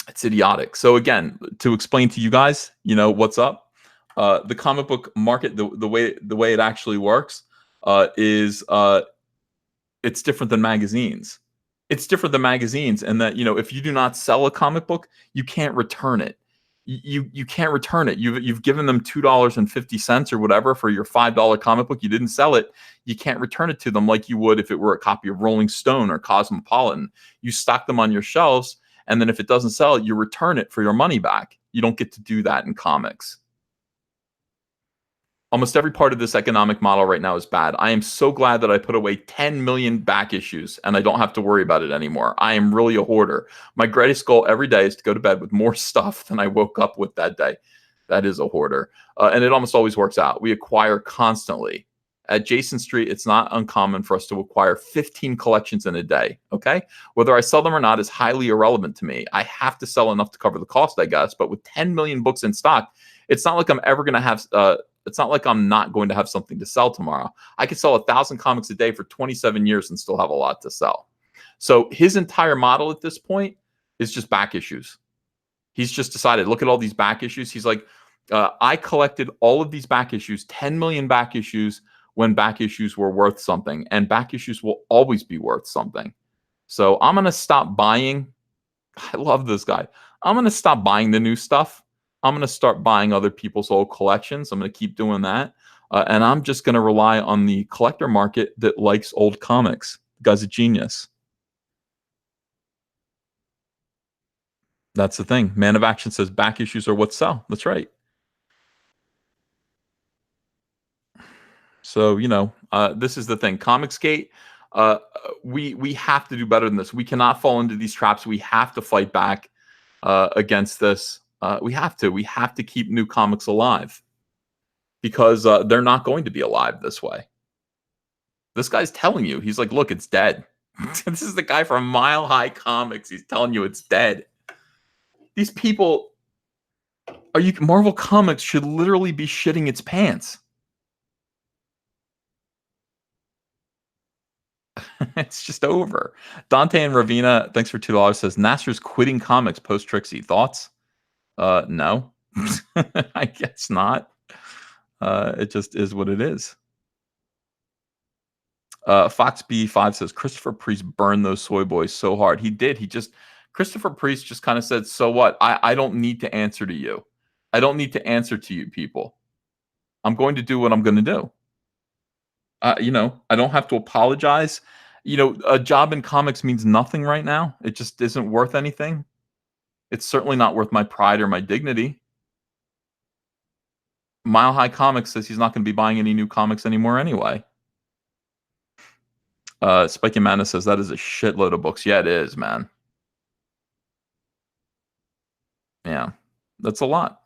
It's idiotic. So again, to explain to you guys, you know, what's up, the comic book market, the way it actually works is it's different than magazines. It's different than magazines, and that, you know, if you do not sell a comic book, you can't return it. You can't return it. You've given them $2.50 or whatever for your $5 comic book. You didn't sell it. You can't return it to them like you would if it were a copy of Rolling Stone or Cosmopolitan. You stock them on your shelves, and then if it doesn't sell, you return it for your money back. You don't get to do that in comics. Almost every part of this economic model right now is bad. I am so glad that I put away 10 million back issues and I don't have to worry about it anymore. I am really a hoarder. My greatest goal every day is to go to bed with more stuff than I woke up with that day. That is a hoarder. And it almost always works out. We acquire constantly. At Jason Street, it's not uncommon for us to acquire 15 collections in a day, okay? Whether I sell them or not is highly irrelevant to me. I have to sell enough to cover the cost, I guess, but with 10 million books in stock, it's not like I'm ever going to have... it's not like I'm not going to have something to sell tomorrow. I could sell 1,000 comics a day for 27 years and still have a lot to sell. So his entire model at this point is just back issues. He's just decided, look at all these back issues. He's like, I collected all of these back issues, 10 million back issues, when back issues were worth something. And back issues will always be worth something. So I'm going to stop buying. I love this guy. I'm going to stop buying the new stuff. I'm going to start buying other people's old collections. I'm going to keep doing that. And I'm just going to rely on the collector market that likes old comics. The guy's a genius. That's the thing. Man of Action says back issues are what sell. That's right. So, you know, this is the thing. Comicsgate, we have to do better than this. We cannot fall into these traps. We have to fight back against this. We have to keep new comics alive because they're not going to be alive this way. This guy's telling you, he's like, look, it's dead. This is the guy from Mile High Comics. He's telling you it's dead. These people, Marvel Comics should literally be shitting its pants. It's just over. Dante and Ravina, thanks for $2, says Nasser's quitting comics post Trixie. Thoughts? No, I guess not. It just is what it is. Fox B5 says Christopher Priest burned those soy boys so hard. He did. Christopher Priest just kind of said, so what? I don't need to answer to you. I don't need to answer to you people. I'm going to do what I'm going to do. You know, I don't have to apologize. You know, a job in comics means nothing right now. It just isn't worth anything. It's certainly not worth my pride or my dignity. Mile High Comics says he's not going to be buying any new comics anymore anyway. Spiky Madness says that is a shitload of books. Yeah, it is, man. Yeah, that's a lot.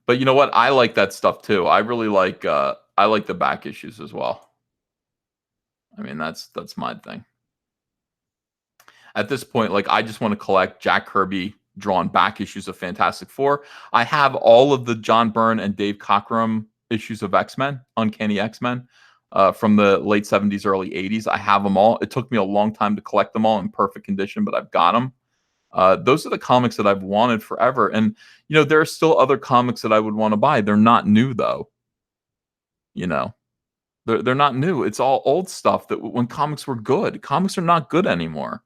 But you know what? I like that stuff too. I really like I like the back issues as well. I mean, that's my thing. At this point, like I just want to collect Jack Kirby drawn back issues of Fantastic Four. I have all of the John Byrne and Dave Cockrum issues of X-Men, Uncanny X-Men, from the late 70s, early 80s. I have them all. It took me a long time to collect them all in perfect condition, but I've got them. Those are the comics that I've wanted forever. And, you know, there are still other comics that I would want to buy. They're not new, though. You know, they're not new. It's all old stuff that when comics were good. Comics are not good anymore.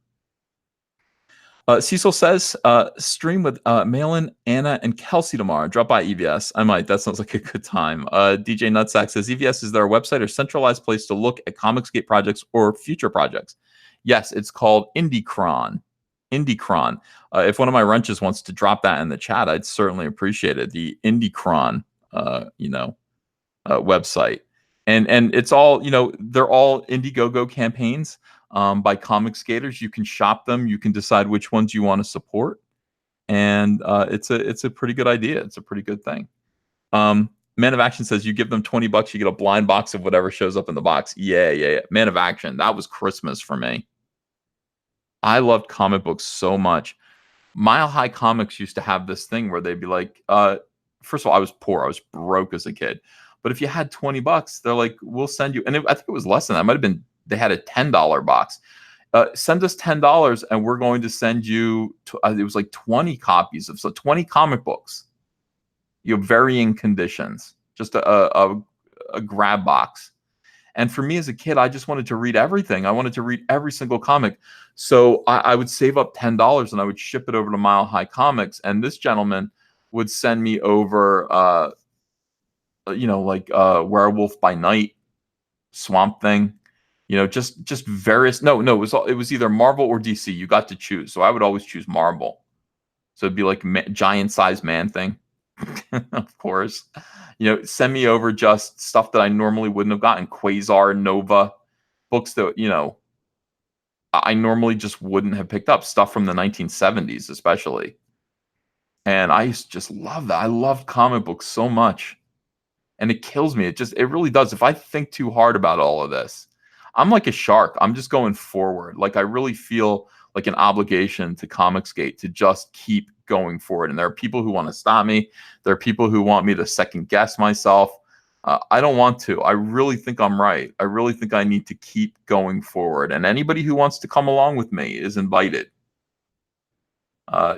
Cecil says, stream with Malin, Anna, and Kelsey tomorrow. Drop by EVS. I might. That sounds like a good time. DJ Nutsack says, EVS is their website or centralized place to look at Comicsgate projects or future projects. Yes, it's called IndieCron. IndieCron. If one of my wrenches wants to drop that in the chat, I'd certainly appreciate it. The IndieCron, website. And it's all, you know, they're all Indiegogo campaigns by comic skaters. You can shop them. You can decide which ones you want to support. And it's a pretty good idea. It's a pretty good thing. Man of Action says you give them $20, you get a blind box of whatever shows up in the box. Yeah. Man of Action. That was Christmas for me. I loved comic books so much. Mile High Comics used to have this thing where they'd be like, first of all, I was poor. I was broke as a kid. But if you had $20, they're like, we'll send you. And I think it was less than that. It might have been, they had a $10 box. Send us $10 and we're going to send you, it was like 20 copies of, so 20 comic books. You have varying conditions, just a grab box. And for me as a kid, I just wanted to read everything. I wanted to read every single comic. So I would save up $10 and I would ship it over to Mile High Comics. And this gentleman would send me over, like Werewolf by Night, Swamp Thing, just various. No, it was either Marvel or DC. You got to choose. So I would always choose Marvel. So it'd be like giant size Man Thing, of course. Send me over just stuff that I normally wouldn't have gotten. Quasar, Nova, books that, I normally just wouldn't have picked up. Stuff from the 1970s, especially. And I used to just love that. I loved comic books so much. And it kills me. It really does. If I think too hard about all of this, I'm like a shark. I'm just going forward. Like I really feel like an obligation to Comicsgate to just keep going forward. And there are people who want to stop me. There are people who want me to second guess myself. I don't want to. I really think I'm right. I really think I need to keep going forward. And anybody who wants to come along with me is invited. I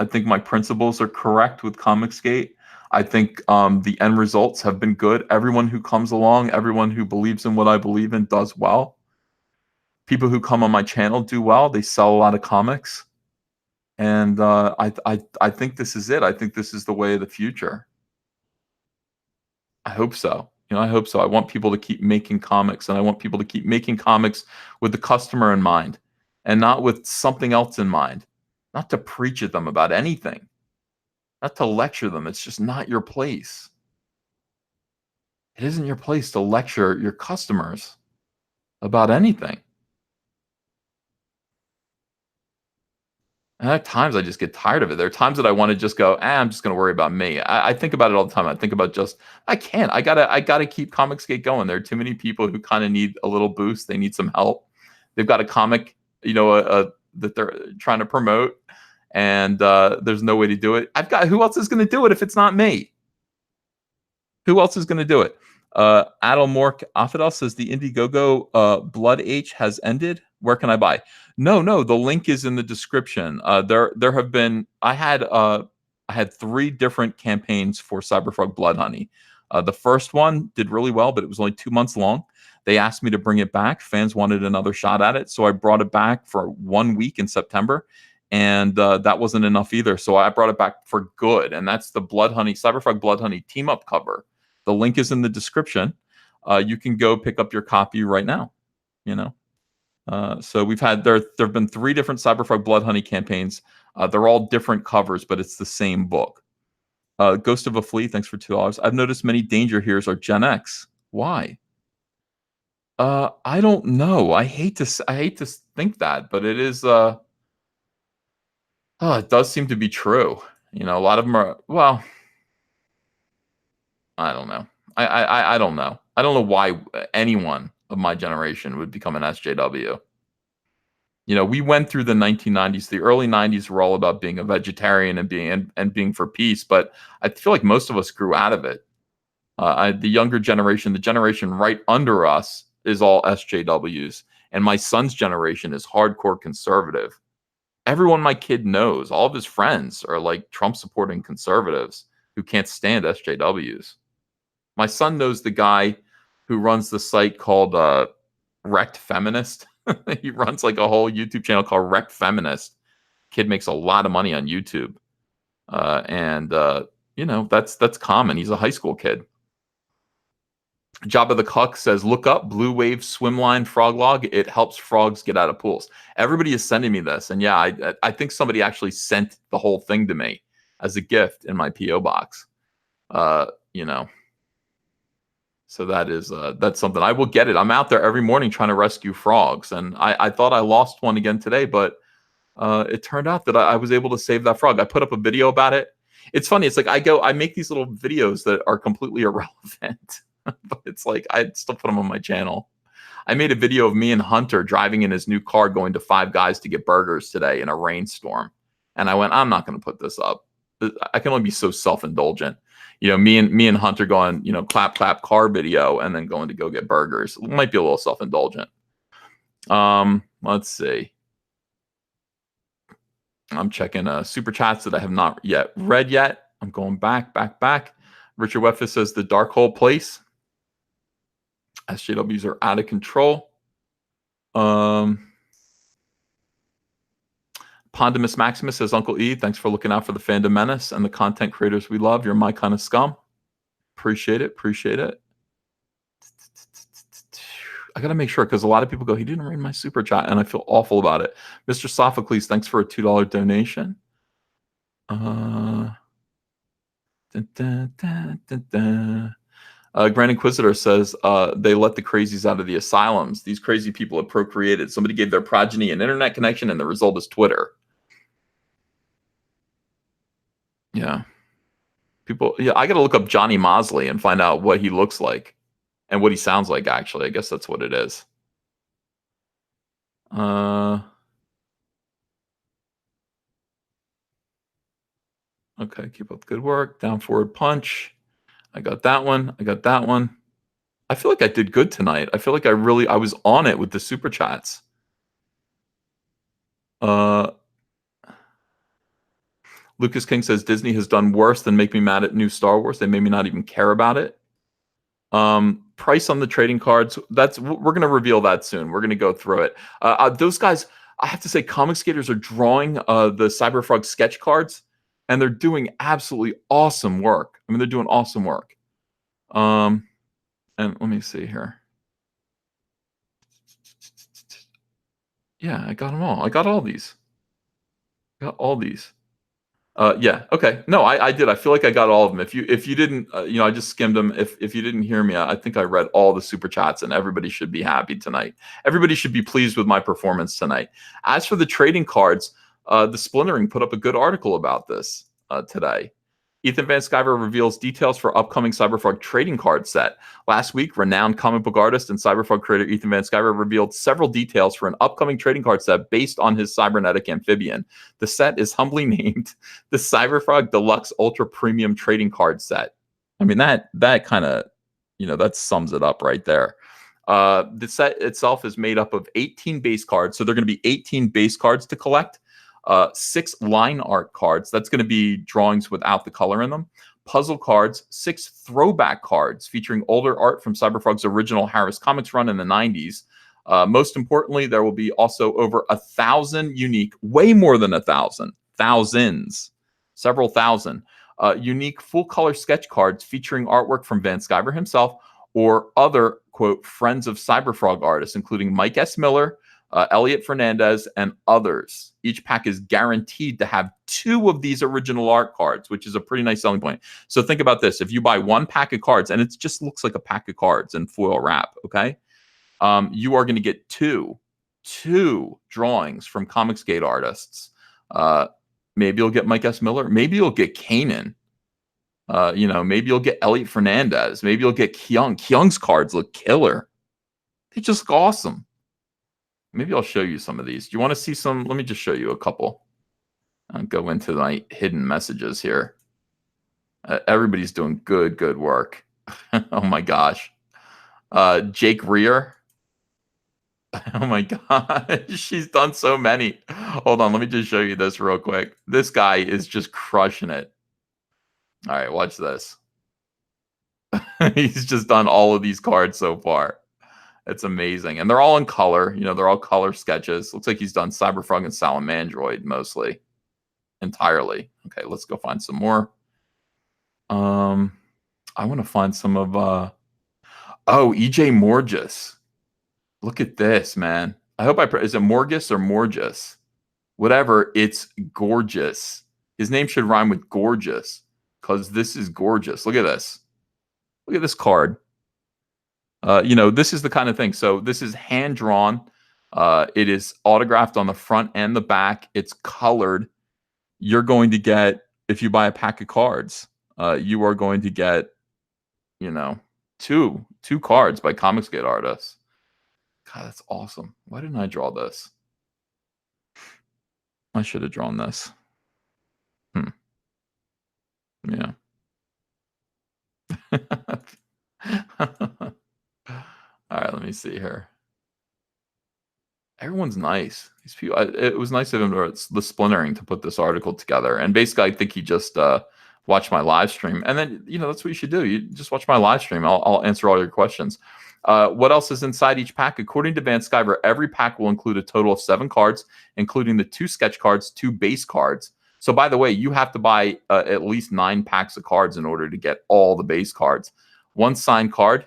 think my principles are correct with Comicsgate. I think the end results have been good. Everyone who comes along, everyone who believes in what I believe in does well. People who come on my channel do well. They sell a lot of comics. And I think this is it. I think this is the way of the future. I hope so. I hope so. I want people to keep making comics, and I want people to keep making comics with the customer in mind and not with something else in mind. Not to preach at them about anything. Not to lecture them. It's just not your place. It isn't your place to lecture your customers about anything. And at times I just get tired of it. There are times that I want to just go, I'm just going to worry about me. I think about it all the time. I think about I can't. I gotta keep Comicsgate going. There are too many people who kind of need a little boost. They need some help. They've got a comic, that they're trying to promote, and there's no way to do it. Who else is going to do it if it's not me? Who else is going to do it? Adalmork Afidal says the Indiegogo Blood H has ended. Where can I buy? No, the link is in the description. There have been, I had 3 different campaigns for Cyberfrog Blood Honey. The first one did really well, but it was only 2 months long. They asked me to bring it back. Fans wanted another shot at it, so I brought it back for 1 week in September, and that wasn't enough either. So I brought it back for good, and that's the Blood Honey, Cyberfrog Blood Honey team up cover. The link is in the description. you can go pick up your copy right now. You know, so we've had there have been 3 different Cyberfrog Blood Honey campaigns. They're all different covers, but it's the same book. Ghost of a Flea, thanks for $2. I've noticed many danger heroes are Gen X. Why? I don't know. I hate to think that, but it is. It does seem to be true. You know, a lot of them are. Well, I don't know. I don't know. I don't know why anyone of my generation would become an SJW. You know, we went through the 1990s. The early 90s were all about being a vegetarian and being for peace. But I feel like most of us grew out of it. The younger generation, the generation right under us, is all SJWs, and my son's generation is hardcore conservative. Everyone my kid knows, all of his friends are like Trump supporting conservatives who can't stand SJWs. My son knows the guy who runs the site called Wrecked Feminist. He runs like a whole YouTube channel called Wrecked Feminist. Kid makes a lot of money on YouTube, and you know, that's common. He's a high school kid. Jabba the Cuck says, look up Blue Wave Swimline Frog Log. It helps frogs get out of pools. Everybody is sending me this. And yeah, I think somebody actually sent the whole thing to me as a gift in my P.O. box. You know, so that is that's something. I will get it. I'm out there every morning trying to rescue frogs. And I thought I lost one again today, but it turned out that I was able to save that frog. I put up a video about it. It's funny. It's like I make these little videos that are completely irrelevant. But it's like I still put them on my channel. I made a video of me and Hunter driving in his new car going to Five Guys to get burgers today in a rainstorm. And I went, I'm not going to put this up. I can only be so self-indulgent. You know, me and Hunter going, you know, clap car video and then going to go get burgers. It might be a little self-indulgent. Let's see. I'm checking super chats that I have not yet read yet. I'm going back. Richard Weffis says the dark hole place. SJWs are out of control. Pondimus Maximus says, Uncle E, thanks for looking out for the fandom menace and the content creators we love. You're my kind of scum. Appreciate it. I got to make sure because a lot of people go, he didn't read my super chat, and I feel awful about it. Mr. Sophocles, thanks for a $2 donation. Grand Inquisitor says they let the crazies out of the asylums. These crazy people have procreated. Somebody gave their progeny an internet connection, and the result is Twitter. Yeah. People, yeah, I got to look up Johnny Mosley and find out what he looks like and what he sounds like, actually. I guess that's what it is. Okay, keep up the good work. Down forward punch. I got that one. I feel like I did good tonight. I feel like I was on it with the super chats. Lucas King says Disney has done worse than make me mad at new Star Wars. They made me not even care about it. Price on the trading cards. We're going to reveal that soon. We're going to go through it. Those guys, I have to say, Comic Skaters are drawing the Cyberfrog sketch cards, and they're doing absolutely awesome work. I mean, they're doing awesome work. And let me see here. Yeah, I got them all. I got all these. Yeah. Okay. No, I did. I feel like I got all of them. If you didn't, you know, I just skimmed them. If you didn't hear me, I think I read all the super chats, and everybody should be happy tonight. Everybody should be pleased with my performance tonight. As for the trading cards, the Splintering put up a good article about this today. Ethan Van Sciver reveals details for upcoming Cyberfrog trading card set. Last week, renowned comic book artist and Cyberfrog creator Ethan Van Sciver revealed several details for an upcoming trading card set based on his cybernetic amphibian. The set is humbly named the Cyberfrog Deluxe Ultra Premium Trading Card Set. I mean, that kind of, you know, that sums it up right there. The set itself is made up of 18 base cards, so there are going to be 18 base cards to collect. 6 line art cards. That's going to be drawings without the color in them. Puzzle cards, 6 throwback cards featuring older art from Cyberfrog's original Harris Comics run in the 90s. Most importantly, there will be also over 1,000 unique, way more than 1,000, thousands, several thousand, unique full color sketch cards featuring artwork from Van Sciver himself, or other, quote, friends of Cyberfrog artists, including Mike S. Miller, Elliot Fernandez, and others. Each pack is guaranteed to have 2 of these original art cards, which is a pretty nice selling point. So think about this. If you buy 1 pack of cards, and it just looks like a pack of cards in foil wrap, okay? You are going to get two drawings from Comicsgate artists. Maybe you'll get Mike S. Miller. Maybe you'll get Kanan. Maybe you'll get Elliot Fernandez. Maybe you'll get Kyung. Kyung's cards look killer. They just look awesome. Maybe I'll show you some of these. Do you want to see some? Let me just show you a couple. I'll go into my hidden messages here. Everybody's doing good work. Oh my gosh. Jake Rear. Oh my god, she's done so many. Hold on, let me just show you this real quick. This guy is just crushing it. All right, watch this. He's just done all of these cards so far. It's amazing. And they're all in color. They're all color sketches. Looks like he's done Cyberfrog and Salamandroid mostly. Entirely. Okay, let's go find some more. I want to find some of EJ Morgus. Look at this, man. I hope is it Morgus or Morgus? Whatever, it's gorgeous. His name should rhyme with gorgeous because this is gorgeous. Look at this. Look at this card. This is the kind of thing. So this is hand drawn. It is autographed on the front and the back. It's colored. You're going to get, if you buy a pack of cards, you are going to get, two cards by Comicsgate artists. God, that's awesome. Why didn't I draw this? I should have drawn this. Yeah. All right, let me see here. Everyone's nice. These people. It was nice of him the splintering to put this article together. And basically, I think he just watched my live stream. And then, that's what you should do. You just watch my live stream. I'll answer all your questions. What else is inside each pack? According to Van Sciver, every pack will include a total of 7 cards, including the 2 sketch cards, 2 base cards. So, by the way, you have to buy at least 9 packs of cards in order to get all the base cards. 1 signed card,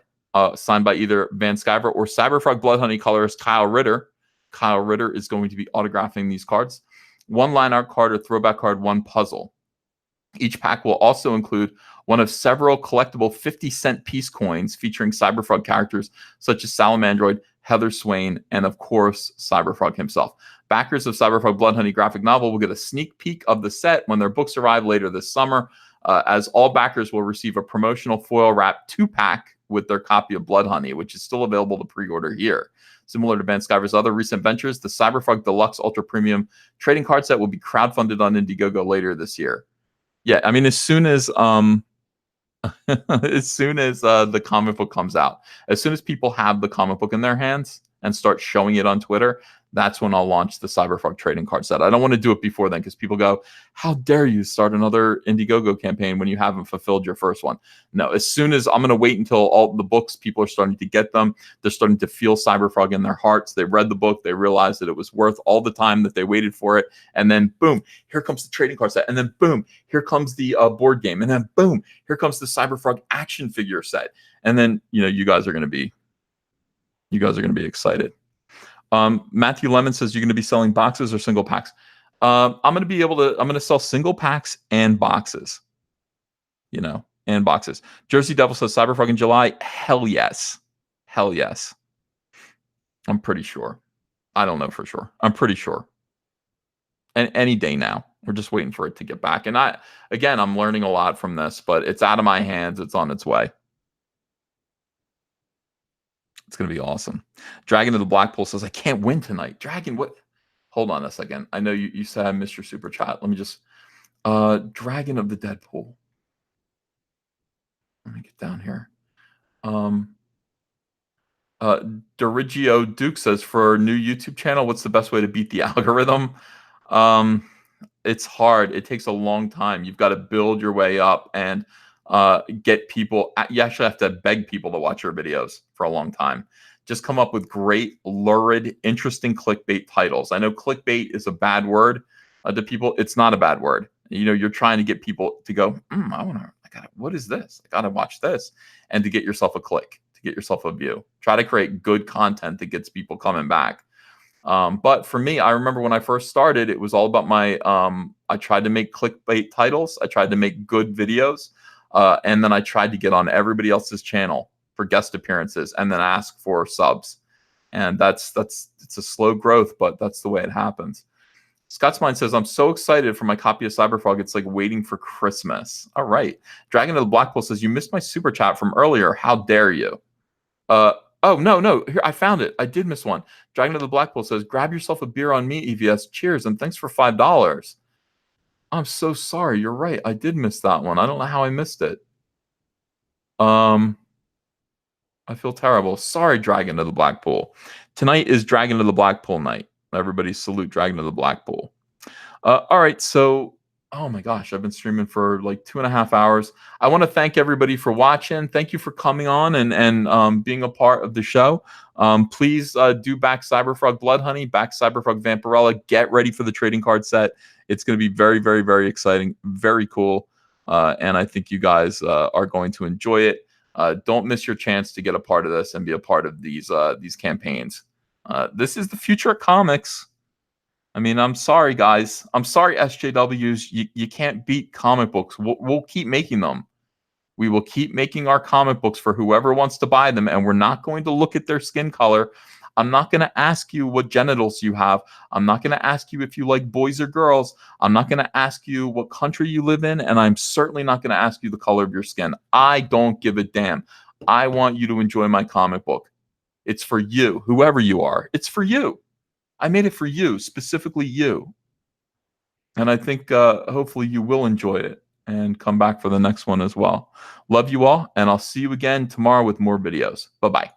signed by either Van Sciver or Cyberfrog Blood Honey colorist Kyle Ritter. Kyle Ritter is going to be autographing these cards. 1 line art card or throwback card, 1 puzzle. Each pack will also include one of several collectible 50-cent piece coins featuring Cyberfrog characters such as Salamandroid, Heather Swain, and of course, Cyberfrog himself. Backers of Cyberfrog Blood Honey graphic novel will get a sneak peek of the set when their books arrive later this summer, as all backers will receive a promotional foil wrap 2-pack with their copy of Blood Honey, which is still available to pre-order here. Similar to Van Sciver's other recent ventures, the Cyberfrog Deluxe Ultra Premium trading card set will be crowdfunded on Indiegogo later this year. Yeah, I mean, as soon as the comic book comes out, as soon as people have the comic book in their hands and start showing it on Twitter, that's when I'll launch the Cyberfrog trading card set. I don't want to do it before then because people go, how dare you start another Indiegogo campaign when you haven't fulfilled your first one? No, as soon as I'm going to wait until all the books, people are starting to get them. They're starting to feel Cyberfrog in their hearts. They read the book. They realized that it was worth all the time that they waited for it. And then boom, here comes the trading card set. And then boom, here comes the board game. And then boom, here comes the Cyberfrog action figure set. And then, you guys are going to be excited. Matthew Lemon says, you're going to be selling boxes or single packs? I'm going to sell single packs and boxes, and boxes. Jersey Devil says Cyberfrog in July. Hell yes. I'm pretty sure. I don't know for sure. I'm pretty sure. And any day now. We're just waiting for it to get back. And I'm learning a lot from this, but it's out of my hands. It's on its way. It's going to be awesome. Dragon of the Blackpool says, I can't win tonight. Dragon, what? Hold on a second. I know you said I missed your super chat. Let me just, Dragon of the Deadpool. Let me get down here. Dirigio Duke says, for a new YouTube channel, what's the best way to beat the algorithm? It's hard. It takes a long time. You've got to build your way up and get people. You actually have to beg people to watch your videos for a long time. Just come up with great, lurid, interesting clickbait titles. I know clickbait is a bad word to people. It's not a bad word. You're trying to get people to go, what is this? I gotta watch this, and to get yourself a click, to get yourself a view. Try to create good content that gets people coming back. But for me, I remember when I first started, it was all about my, I tried to make clickbait titles. I tried to make good videos. And then I tried to get on everybody else's channel for guest appearances and then ask for subs. And it's a slow growth, but that's the way it happens. Scott's Mind says, I'm so excited for my copy of Cyberfrog. It's like waiting for Christmas. All right. Dragon of the Blackpool says, you missed my super chat from earlier. How dare you? Oh, no. Here, I found it. I did miss one. Dragon of the Blackpool says, grab yourself a beer on me, EVS. Cheers. And thanks for $5. I'm so sorry. You're right. I did miss that one. I don't know how I missed it. I feel terrible. Sorry, Dragon of the Blackpool. Tonight is Dragon of the Blackpool night. Everybody salute Dragon of the Blackpool. All right, so, oh my gosh, I've been streaming for like 2.5 hours. I want to thank everybody for watching. Thank you for coming on and being a part of the show. Please do back Cyberfrog Bloodhoney, back Cyberfrog Vampirella. Get ready for the trading card set. It's going to be very, very, very exciting, very cool, and I think you guys are going to enjoy it. Don't miss your chance to get a part of this and be a part of these campaigns. This is the future of comics. I mean, I'm sorry, guys. I'm sorry, SJWs. You can't beat comic books. We'll keep making them. We will keep making our comic books for whoever wants to buy them, and we're not going to look at their skin color. I'm not going to ask you what genitals you have. I'm not going to ask you if you like boys or girls. I'm not going to ask you what country you live in, and I'm certainly not going to ask you the color of your skin. I don't give a damn. I want you to enjoy my comic book. It's for you, whoever you are. It's for you. I made it for you, specifically you. And I think hopefully you will enjoy it and come back for the next one as well. Love you all, and I'll see you again tomorrow with more videos. Bye-bye.